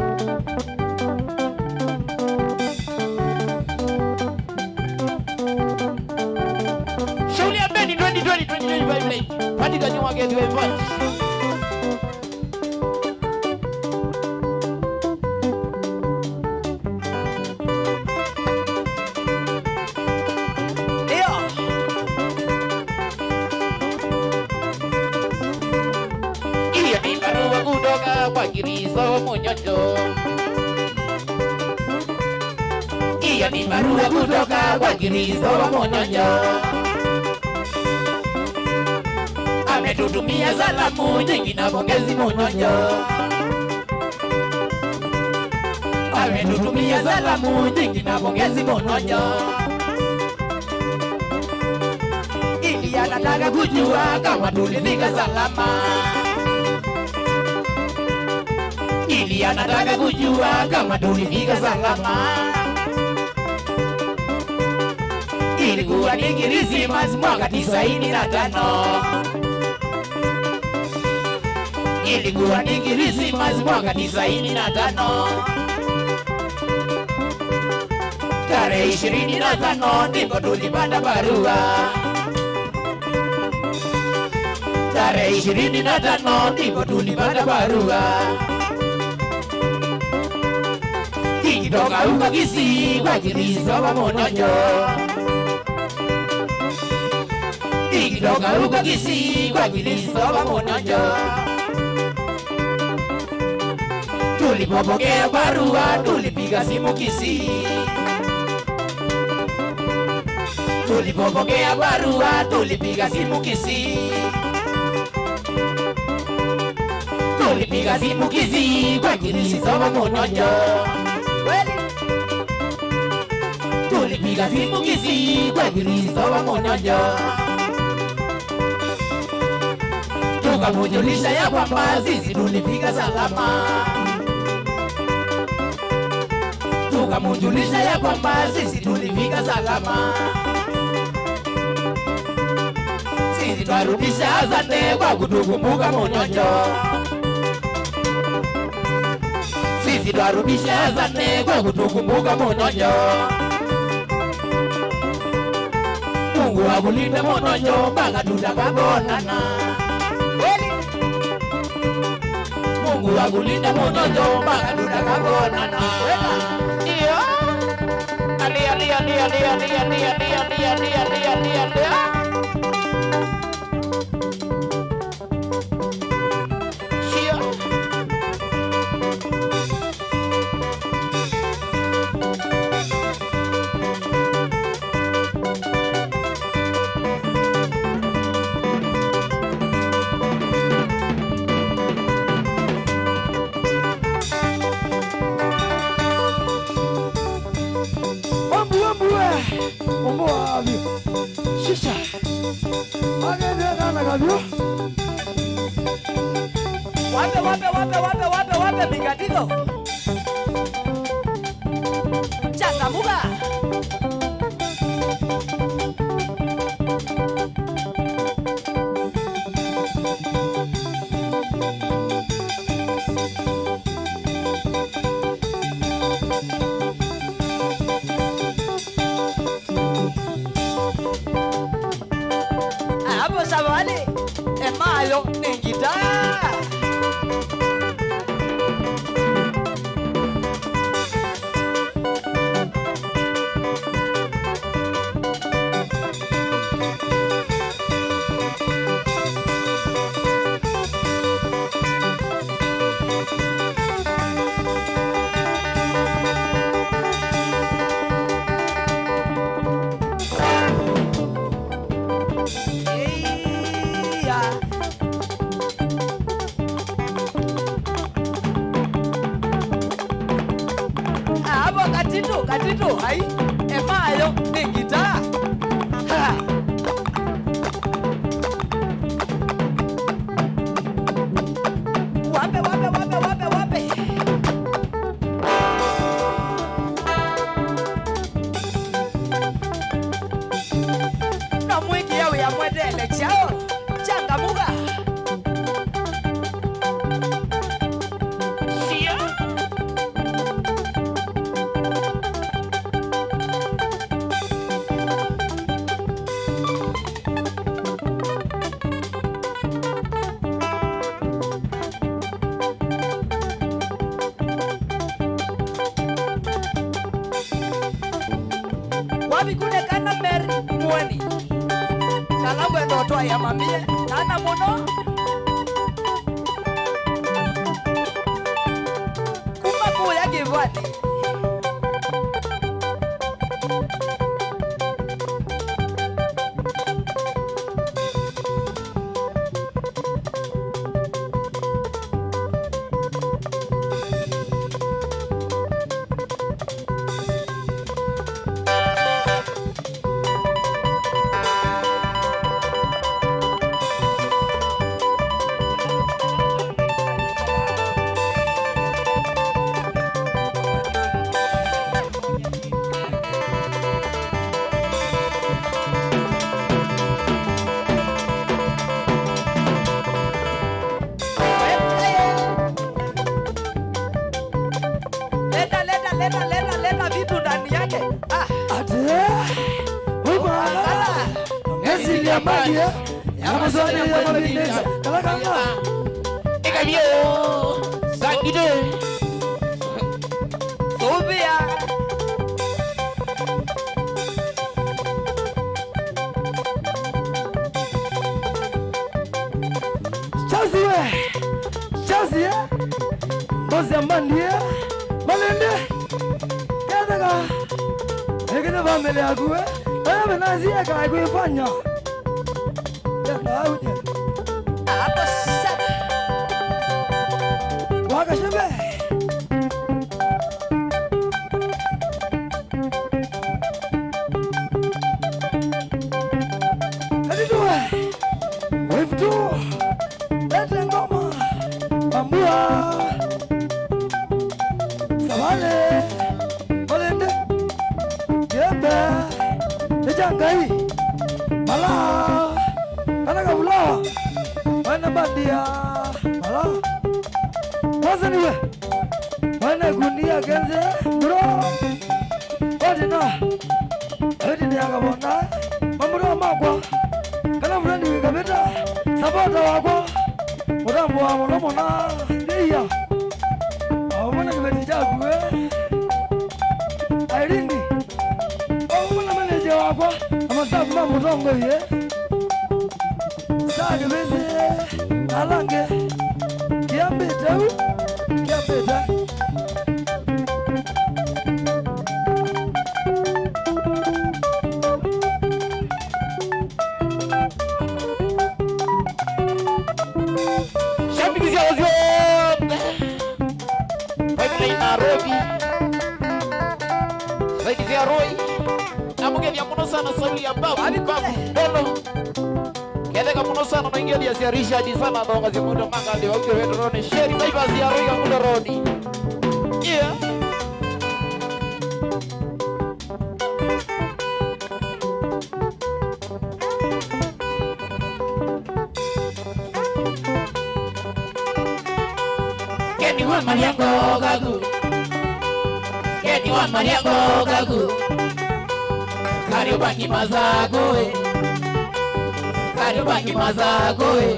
Shauli ya Beni 2020 Patika nyuma gezi wa invite Kiriso Munyonyo. Iyo ni barua kutoka kwa Kiriso Munyonyo. Ametutumia salamu nyingi na pongezi Munyonyo. Ametutumia salamu nyingi na pongezi Munyonyo. Ili anataka kujua kama tulifika salama. Ili anataka kujua kama tulifika salama. Ilikuwa ni Krismasi mwaka 95. Ilikuwa ni Krismasi mwaka 95. Tarehe 25 ndipo tulipata barua. Tarehe 25 ndipo tulipata barua. Ikitoka huko Kisii kwa Kiriso Munyonyo. Ikitoka huko Kisii kwa Kiriso Munyonyo. Tulipopokea barua tulipiga simu Kisii. Tulipopokea barua tulipiga simu Kisii. Tulipiga simu Kisii kwa Kiriso Munyonyo. Tulipiga simu Kisii kwa Kiriso Munyonyo. Tukamujulisha ya kwamba sisi tulifika salama. Tukamujulisha ya kwamba sisi tulifika salama. Sisi twarudisha asante kwa kutukumbuka Munyonyo. Sisi twarudisha asante kwa kutukumbuka Munyonyo. Mungu akulinde Munyonyo mpaka tutakapoonana. Mungu akulinde Munyonyo mpaka tutakapoonana. Iyo. Shisha. Agende nana kabio. Wape Mikatiko. Changamuka. Katito, hai, emayo, ni gitaa. Wape. Na mwiki yawe ya mwedele chao, changamuka. Wabikune kana meri mwani Kalabwe ndotoa ya mamie Kana mono Kumaku ya givani Leta vitu ndani yake. Ate Ubala Ngezi ya maji ya mazoni ya mabindeza Kalakanga Ikabio Sangide Subia Chazi Bozi ambandie Malende Yadaka Ekene family akuwe Aya benazi eka akuifanya Yadaka aunye Hapo sana Wakashebe Kadidue Wiftu Lete ngoma Bambua Savale Malende Yembe Nijangai Mala Kanaka Vula Wana bandia Mala Wasaniwe Wana gunia genze Bro Wadina Wadina yanga bona Mamuro makwa Kana fulani wikabeta Sabota wakwa Murambo wa mulomona Ndiya Awamana kibeti chakwe Airindi Awamana meneje wakwa Amasafu ma murongo ye Sage beze Alange Kiambeta Kiambeta Shambiki ya ozio Pipeline Nairobi Zaidi ya Roy Namuge ya muno sana sauli ya babu Bono Kedeka muno sana Naingia dia siya Richard sana Donga zimundo manga Lewa uke wedo rone Sherry Baibas ya Roy ya mundo rodi Yeah Keni wa mariango gagu Keni wa mariango gagu Karibaki mazagoe Karibaki mazagoe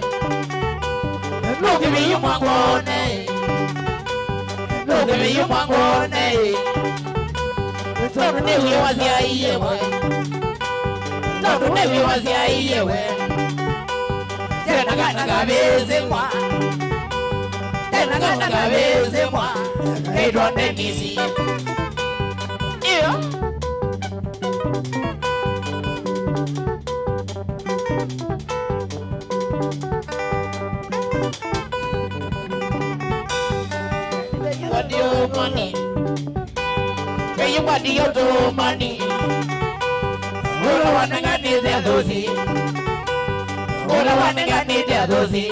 Loge me yumangone Loge me yumangone Tonu newe wazia iyewe Tonu newe wazia iyewe Tena gana gabeze mwa tena kana kabeze mwa Edwa Denisi Money, money. Ora wananga ni de dozi. Ora wananga ni de dozi.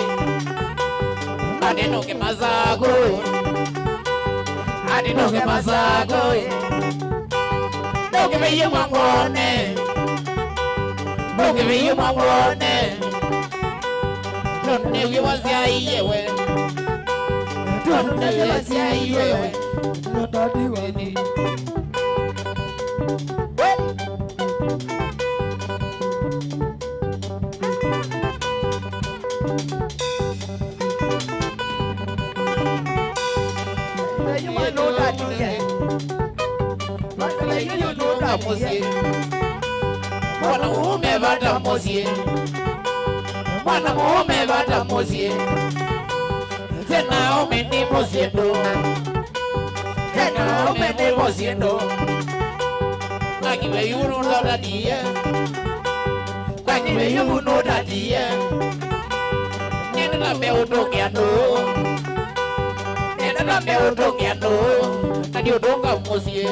Adino ke mazago. Adino ke mazago. No ke me mangone. No ke me mangone. No ne wazia iyewe. No ne wazia iyewe. No dadi wani. Mwanaume bata mosie, mwanamume bata mosie, tena umeni mosiendo, tena umeni mosiendo. Kakiwe yuru no dadie, kakiwe yuru no dadie. Nene la meo dongiano, nene la meo dongiano. Kani odonga mosie.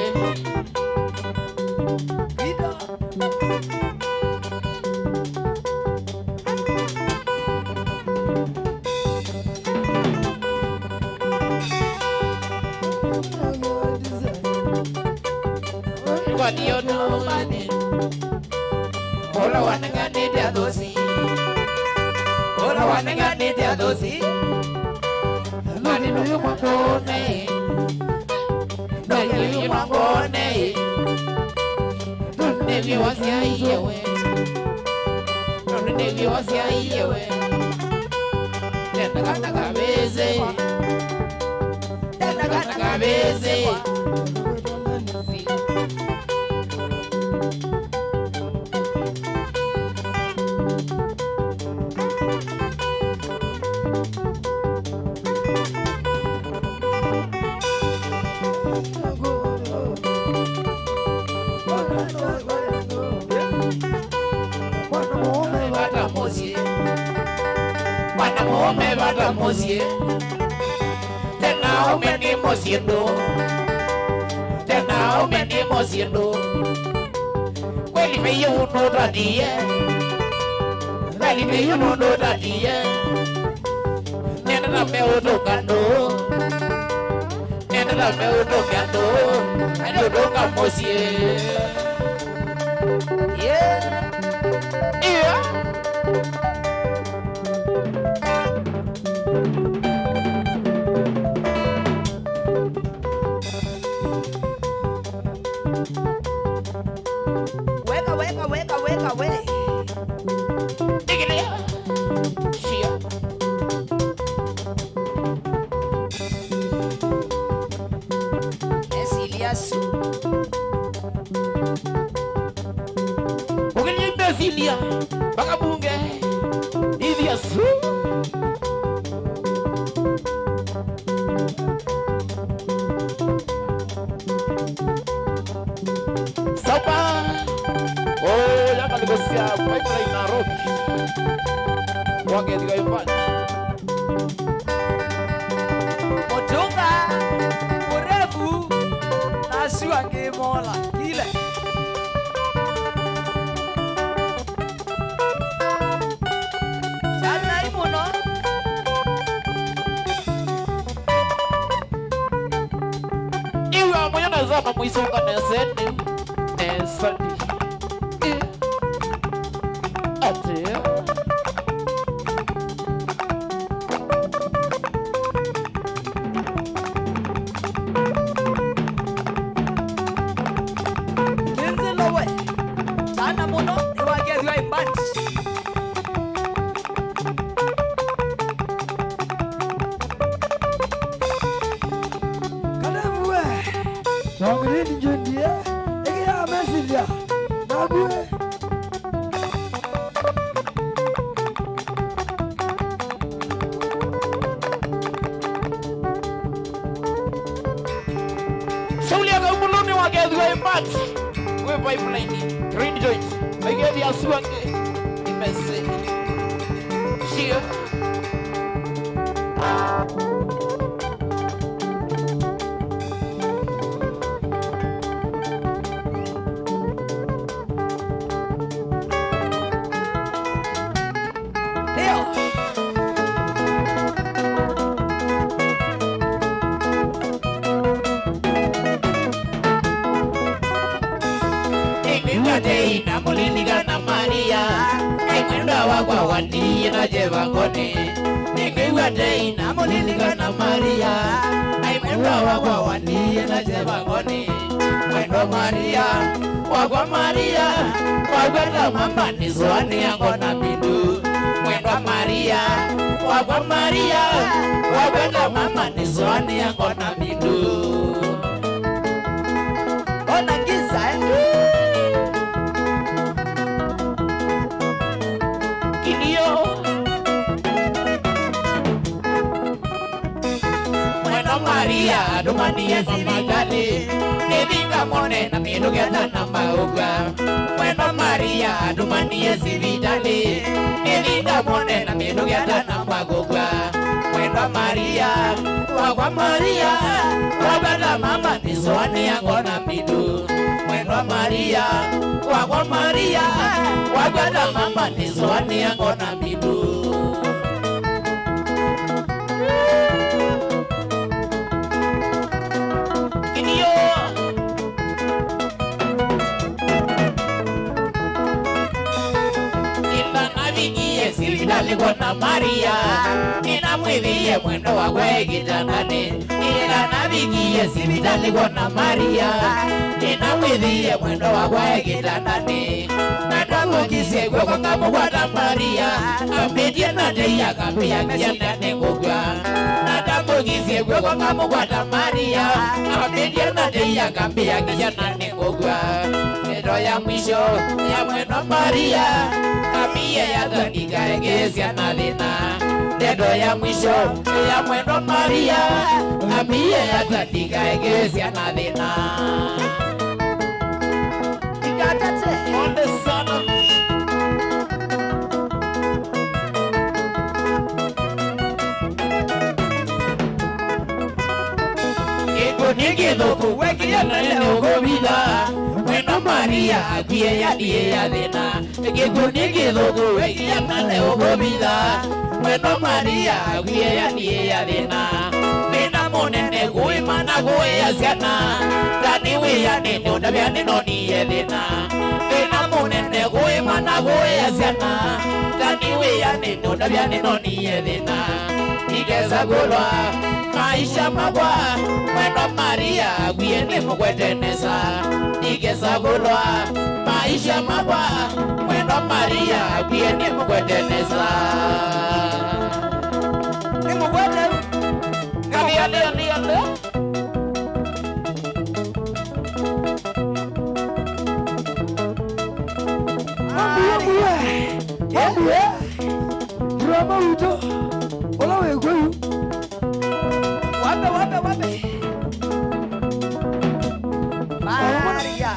Dio no mani, ola wananga ni dia dosi, ola wananga ni dia dosi. Mani no mangone, no mangone. Nevi wasia iyewe, nevi wasia iyewe. Tenda kana kabeze, tenda kana kabeze. Mwanamume bata mosie, tena umeni mosiendo, tena umeni mosiendo. Kweli meyo uno dadie, kweli meyo uno dadie. Nena na meo tokando, nena na meo tokando, ano toka mosie. Yeah. Weka we. Digile. Shia. Esiliasu. Ukini Basilia, bakabunge. Iliasu. Sapa. Oh, ya negocia pipeline na road. Wange diga impani. Motonga urefu nasiwange mola kile. Chana imuno. Iwa moya nazama muisonga neseni. Nesani. Smart. We pipeline. Green joint. Again, the aswang. Immense. Cheer. Namulingana Maria, Emenda wakwa wandi na jevangoni. Nikiwa dei namulingana Maria, Emenda wakwa wandi na jevangoni. Mwendo Maria, wakwa Maria, wakwa mama ni swani yangu na bindu. Mwendo Maria, wakwa Maria, wakwa mama ni swani yangu na bindu. Ona giza Maria, dumania sibitali, nevinga mone na minugeta na mauga. Mwendo Maria, dumania sibitali, nevinga mone na minugeta na maguga. Mwendo Maria, wakwa Maria, wakwa mama ni swani yangu na bidu. Mwendo Maria, wakwa Maria, wakwa mama ni swani yangu na bidu. Nalikuwa Maria, ninamwidhie mwendo wakwe kitandani. Ila navigie sibitali kwa Maria, ninamwidhie mwendo wakwe kitandani. Natamukise kwa ngamu kwa Maria, amedie na teya kapia kianda nenguga. Natamukise kwa ngamu kwa Maria, amedie na teya kapia kianda nenguga. Nero ya mwisho ya mwendo Maria, Amia ya dhanika egezia na dhina. Dedo ya mwisho ya mwendo Maria, Amia ya dhanika egezia na dhina. Ikatate on the sun. Eko nige doku weki ya nane ugobida. Mwendo Maria akie ya die ya dhina. Eko nige doku weki ya nane ugobida. Mwendo Maria akie ya die ya dhina. Nina monene gui mana gui ya siana. Tani wea nene udabia nino ni ya dhina. Nina monene gui mana gui ya siana. Tani wea nene udabia nino ni ya dhina. Igeza gulwa maisha mabwa. Mwendo Maria akie mkwetenesa. Igeza gulwa maisha mabwa. Mwendo Maria akie mkwetenesa. Mkwete Ngaviale Drama uto Ola wekweyu Wape Maria Maria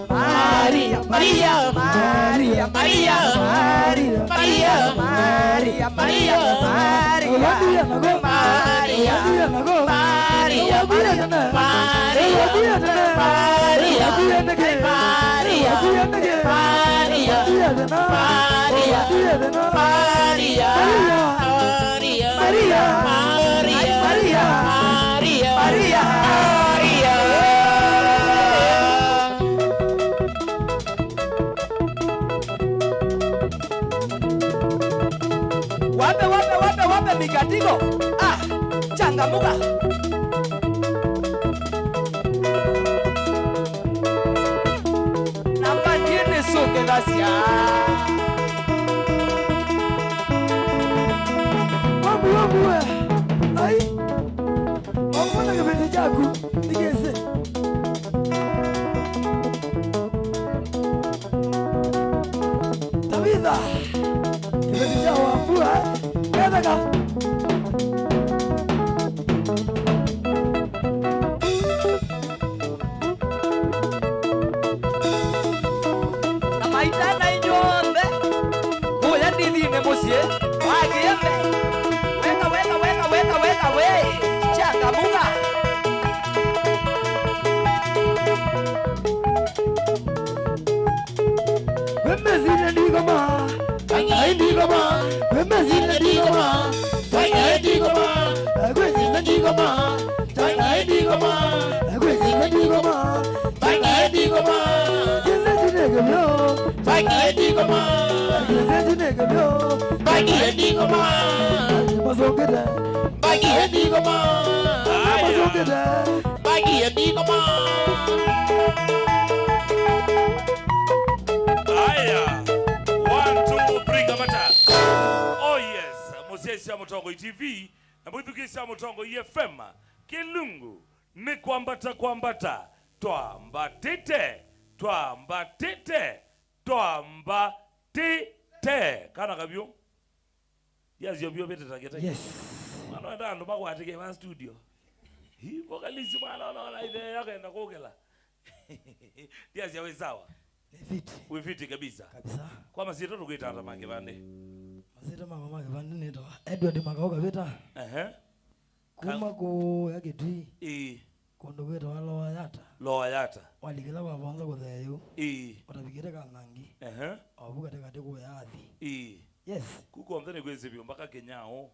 Maria Maria Maria Maria Maria Maria Maria nago Maria nago Maria Maria Wape mikatiko. Changamuka. Namba tiene soke gracia. Wabu ai Wamuna kipende chaku Nigeze Tabitha Kipende cha wambua Kedaka digoma, wemezile digoma, China digoma, kwezile digoma, China digoma, kwezile digoma, China digoma, China digoma, China digoma, China digoma, China digoma, mazongeda, China digoma, mazongeda, China digoma. Aya, 1, 2, 3 kamata. Oh yes, Moses ya Mutongo TV na Mwitukisa Mutongo FM. Kilungu ni kwambata twambatite kana kabyo. Yes, yo byo bete taketa. Yes. Mano enda ndo makwatike ma studio. Hi vokalisi mwana ona ile yakaenda kokela. Yes, yawe sawa. Wifiti kabisa. Kabisa. Kwa mazito tukuita hata mange bande. Mazito mama bande neto. Edward Magaoka vita. Kuma ko yake tui. Kondo kweta walo yata. Lo yata. Walikila babanza ko theyo. Watabikira kanangi. Abuka tekate ko yathi. Yes. Kuko mthene kweze byo mpaka Kenyao.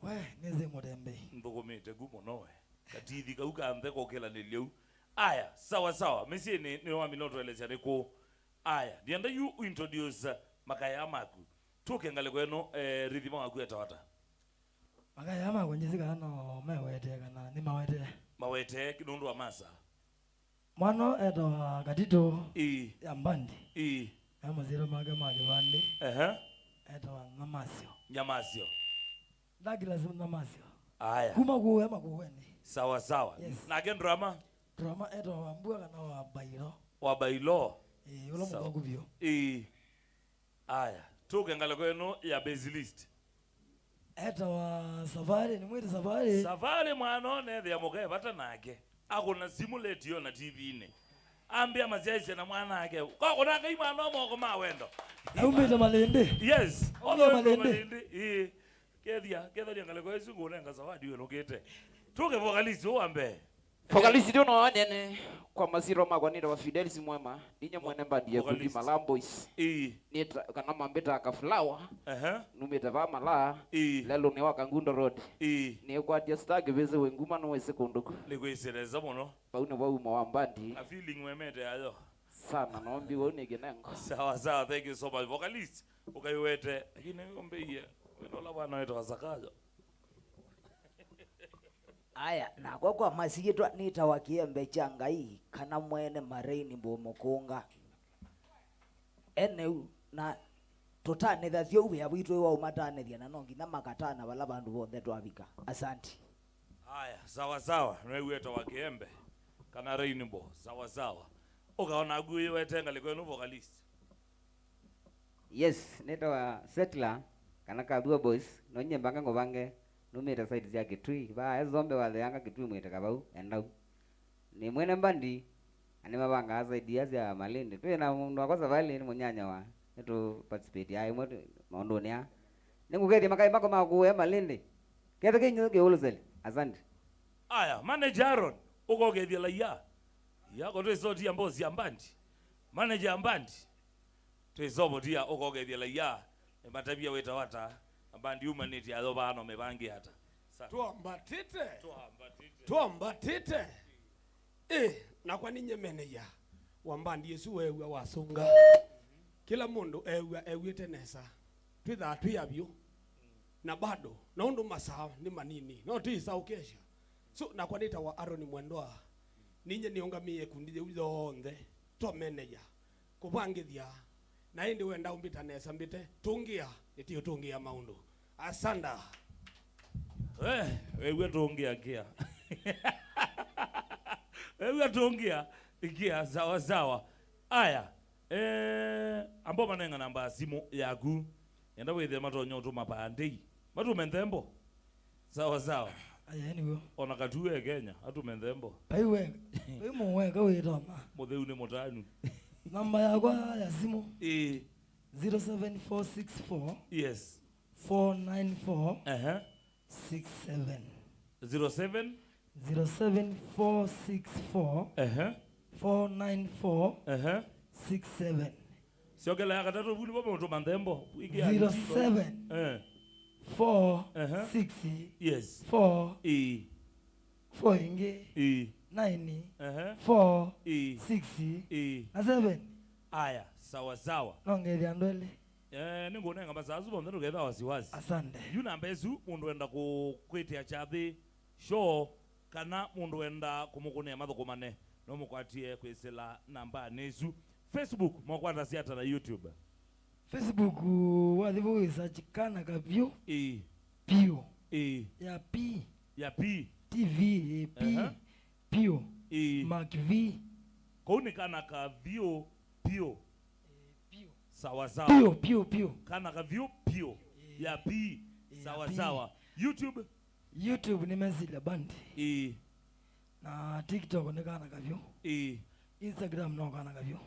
We neze modembe. Ndogomete gumo nowe. Katithi kauka amthe kokela niliu. Aya, sawa. Mesi ni wami notuelezea neko. Aya, dianda you introduce makaya maku. Tuke ngale kweno rhythm waku etawata. Makaya maku njizika no mewete kana ni mawete. Mawete kinundu wa masa. Mwano eto katito ya mbandi. Ama zero mage bandi. Eto namasio. Nyamasio. Dagila zimu namasio. Aya. Kuma kuwe ama kuweni. Sawa. Yes. Na again drama? Drama eto wambua kana wabailo. Wabailo. Ulo mwangu vyo. Aya. Tuke ngale kweno ya base list. Eto wa safari, ni mwiti safari. Safari mwano nethe ya mokae vata nake. Ako na simulate yo na TV ine. Ambia maziaise na mwana ake. Kwa kunaka ima no moko mawendo. Umeta malende. Yes. Ola malende. Kedia ngale kwa yesu ngone ngazawadi yo lokete. Tuke vocalist uambe. Vocalist ndio no nene kwa maziro magwanira wa Fidelis mwema ninye mwene mbandi ya Kudi Malamboys ni kana mambeta akaflower numeta va mala lelo ne wakangundo road ni kwa dia stag beze wenguma no wese kondoku ligwesereza muno bauna wa uma wa mbandi a feeling wemete ayo sana nombi wone genengo sawa thank you so much vocalist ukaiwete lakini ngombe hiya wenola bwana wetu wasakaja. Aya, na kwa masigitwa nitawakiembe changai kana mwene mareini mbomokonga. Eneu na totane thathio uwe abitwe wa umatane thia na nongi na makatana bala bandu bonthe twabika. Asante. Aya, sawa. Nwewe tawakiembe kana reini mbo. Sawa. Ukaona aguye wetenga likwenu vocalist. Yes, netawa settler kana kadua boys no nyembanga ngobange numira side ya Kitui ba ezombe wale yanga Kitui mwete kabau endau ni mwene mbandi ani mabanga side ya Malindi tu na ndo akosa vale ni munyanya wa eto participate ai mo maondonia ninguketi makai mako makuwe Malindi kete kinyo ke uluzeli asante. Aya manager Aaron uko gedela ya ko resort ya mbozi ya mbandi manager ambandi twezobo dia uko gedela ya matabia wetawata mbandi humanity adobano mebangi hata tuambatite na kwa ninye meneja wambandi Yesu wewe wasunga kila mundu ewe tenesa twitha tuyabyo na bado na undu masaa ni manini no tisa ukesha so na kwa nita wa Aaron Mwendoa ninye niongamie kundi yonthe to meneja kubangithia na indi wenda umbita nesa mbite tungia itio tungia maundu asanda wewe tungia kia wewe tungia ikia sawa. Aya ambo manenga namba simu yaku enda wethe matonyo to mapandei matu menthembo sawa. Aya niwo ona katuwe Kenya atu menthembo aiwe muwenga witoma mutheu ni mutanu namba yakwa ya simu 07464 yes 494 67 07464 494 67 Siogela ya katatu buni bobe mtoma ndembo. 07 4 6 yes 4 4 inge 9 4 6 na 7. Aya, sawa sawa. Nongeria ndwele. Ningone ngamba zazu bonde together wasiwasi. Asante. Yuna mbezu mundu enda kwetia chathi show kana mundu enda kumukune mathukumane no mukwatie kwesela namba nezu. Facebook mwakwata siata na YouTube. Facebook wathibu research kana kapyo pio ya P TV pio Mark V kone kana ka pio pio sawa sawa pio kana ka pio ya P sawa sawa. YouTube ni Mezila Band na TikTok ni kana kapyo Instagram no kana kapyo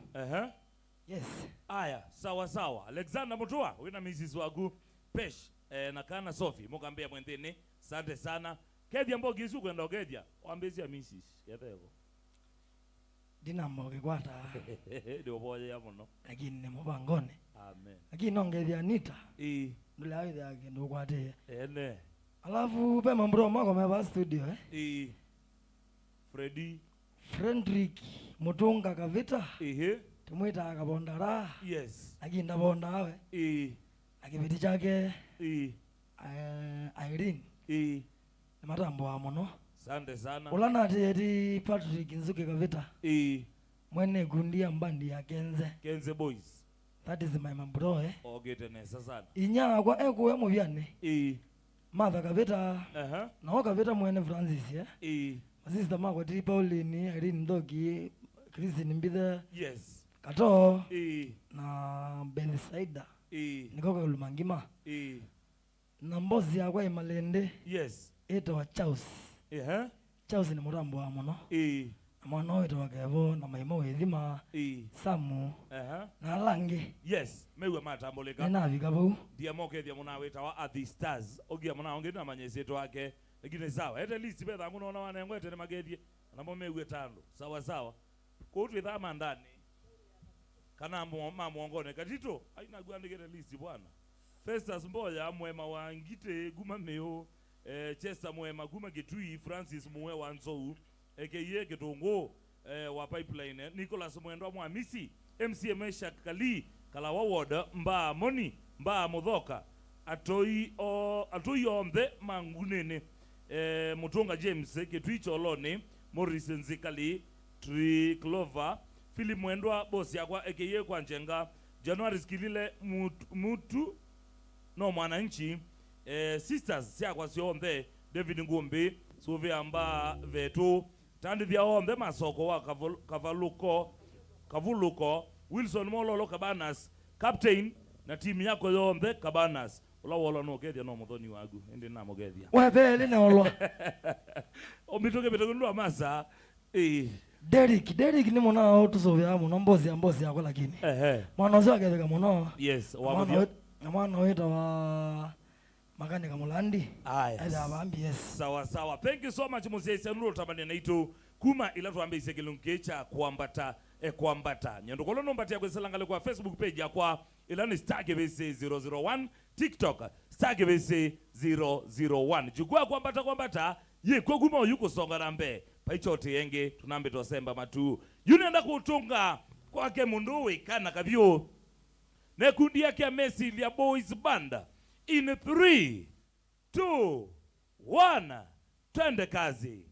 yes. Aya, sawa sawa. Alexander Mutua, wina Mrs. Wagu Pesh na kana Sophie mukambia mwendene. Asante sana. Kedia mbogi isu kwenda ogedia. Wambezi ya Mrs. Yatego. Dina mbogi kwata. Ndio boje ya muno. Lakini ni mubangone. Amen. Lakini nongedia Nita. Ndule awide yake ndo kwate. Ene. Alafu pe mambro mako meba studio Frederick Mutunga Kavita. Tumwita akabondara. Yes. Aginda bonda awe. Akibiti chake. Irene. Ni matambo wa muno. Asante sana. Ulana ati Patrick Nzuke Kavita. Mwene gundia mbandi ya Kenze Boys. That is my bro Ogete sana. Inya kwa eko emo byane. Mother Kavita. Na waka Kavita mwene Francis Sister mako tri Pauline, Irene Ndogi, Christine Mbithe. Yes. Kato na Belisaida nikoka Lumangima na mbozi yakwa Imalende. Yes. Eto wa Chaus. Chaus ni murambo wa muno. Mwana eto wa Kevo na maimo wethima Samu na Lange. Yes. Mewe matamboleka. Nina vikabo. Dia moke dia muna weta wa Adi Stars. Ogia muna onge na manyeseto wake. Lakini sawa. Ete list betha nguno na wanengo ete magedie. Na mewe tando. Sawa sawa. Kutu ithama ndani. Kana muongone katito aina guandikere list bwana. Festus Mboya mwema wa Ngite guma meo Chester mwema guma Gitui Francis mwe wa Nzou aka Kitongo wa Pipeline Nicholas Mwendwa Mwamisi MCM Shakali kala waward mba Moni mba Mudhoka atoi ombe mangunene Mutunga James Kitui Cholone Morris Nzikali Tri Clover Philip Mwendwa bosi yakwa aka kwa Njenga January skilile mutu no mwananchi sisters siakwa siombe David Ngumbi Suvia amba vetu tandi vya ombe masoko wa Kavuluko Wilson Mololo Cabanas captain na timu yako yombe Cabanas ulawolo no gedia no muthoni wagu ende na mogedia webele na olo omitoke betogundwa masa Derek ni mwana tusovya muno mbozi yako lakini mwana wazwa ketheka muno. Yes, mwana weta wa makanika mulandi. Yes. Sawa sawa. Thank you so much Moses Nuro tabane naito kuma ila tuambe isekelunkecha kuambata nyando kolo nombatia kweselangale kwa Facebook page yakwa ila ni Starkebese 001 TikTok Starkebese 001 jukua kuambata ye kwa kuma yuko songa rambe paichote yenge tunambe tosemba matu yunenda kutunga kwake munduwe kana kabyo ne kundi yake Messi ya Boys Band in 3 2 1 twende kazi.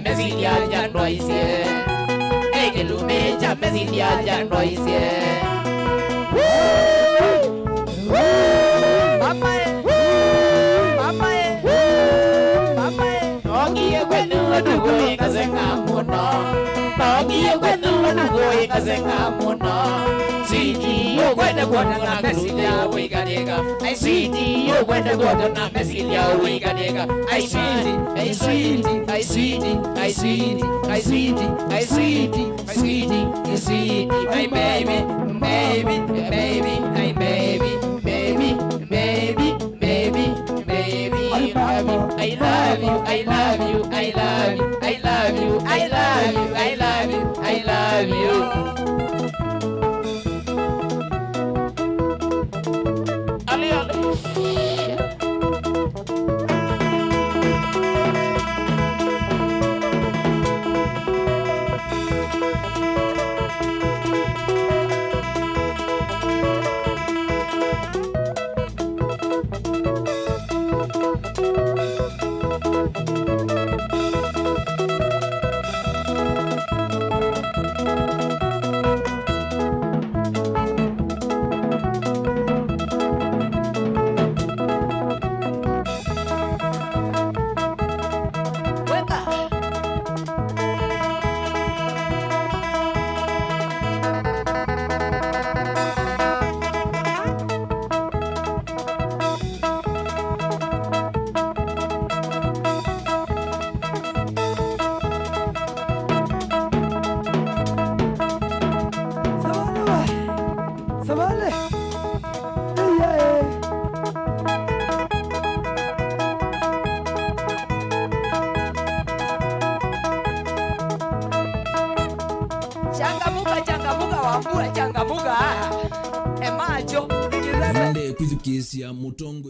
mesilia jando isie ekilume cha mesilia jando isie Ogie kwenu wadugo ikazenga muno Ogie kwenu wadugo ikazenga muno Sweetie yo kwenda kwenda na mesilia wiganiga I sweetie yo kwenda kwenda na mesilia wiganiga I sweetie I sweetie I sweetie I sweetie I sweetie I sweetie I sweetie I sweetie my baby baby baby my baby baby baby baby baby I love you I love you I love you I love you I love you I love you I love you Ali Ali Changamuka wambura changamuka emacho Nde kwizu kesi ya mutongo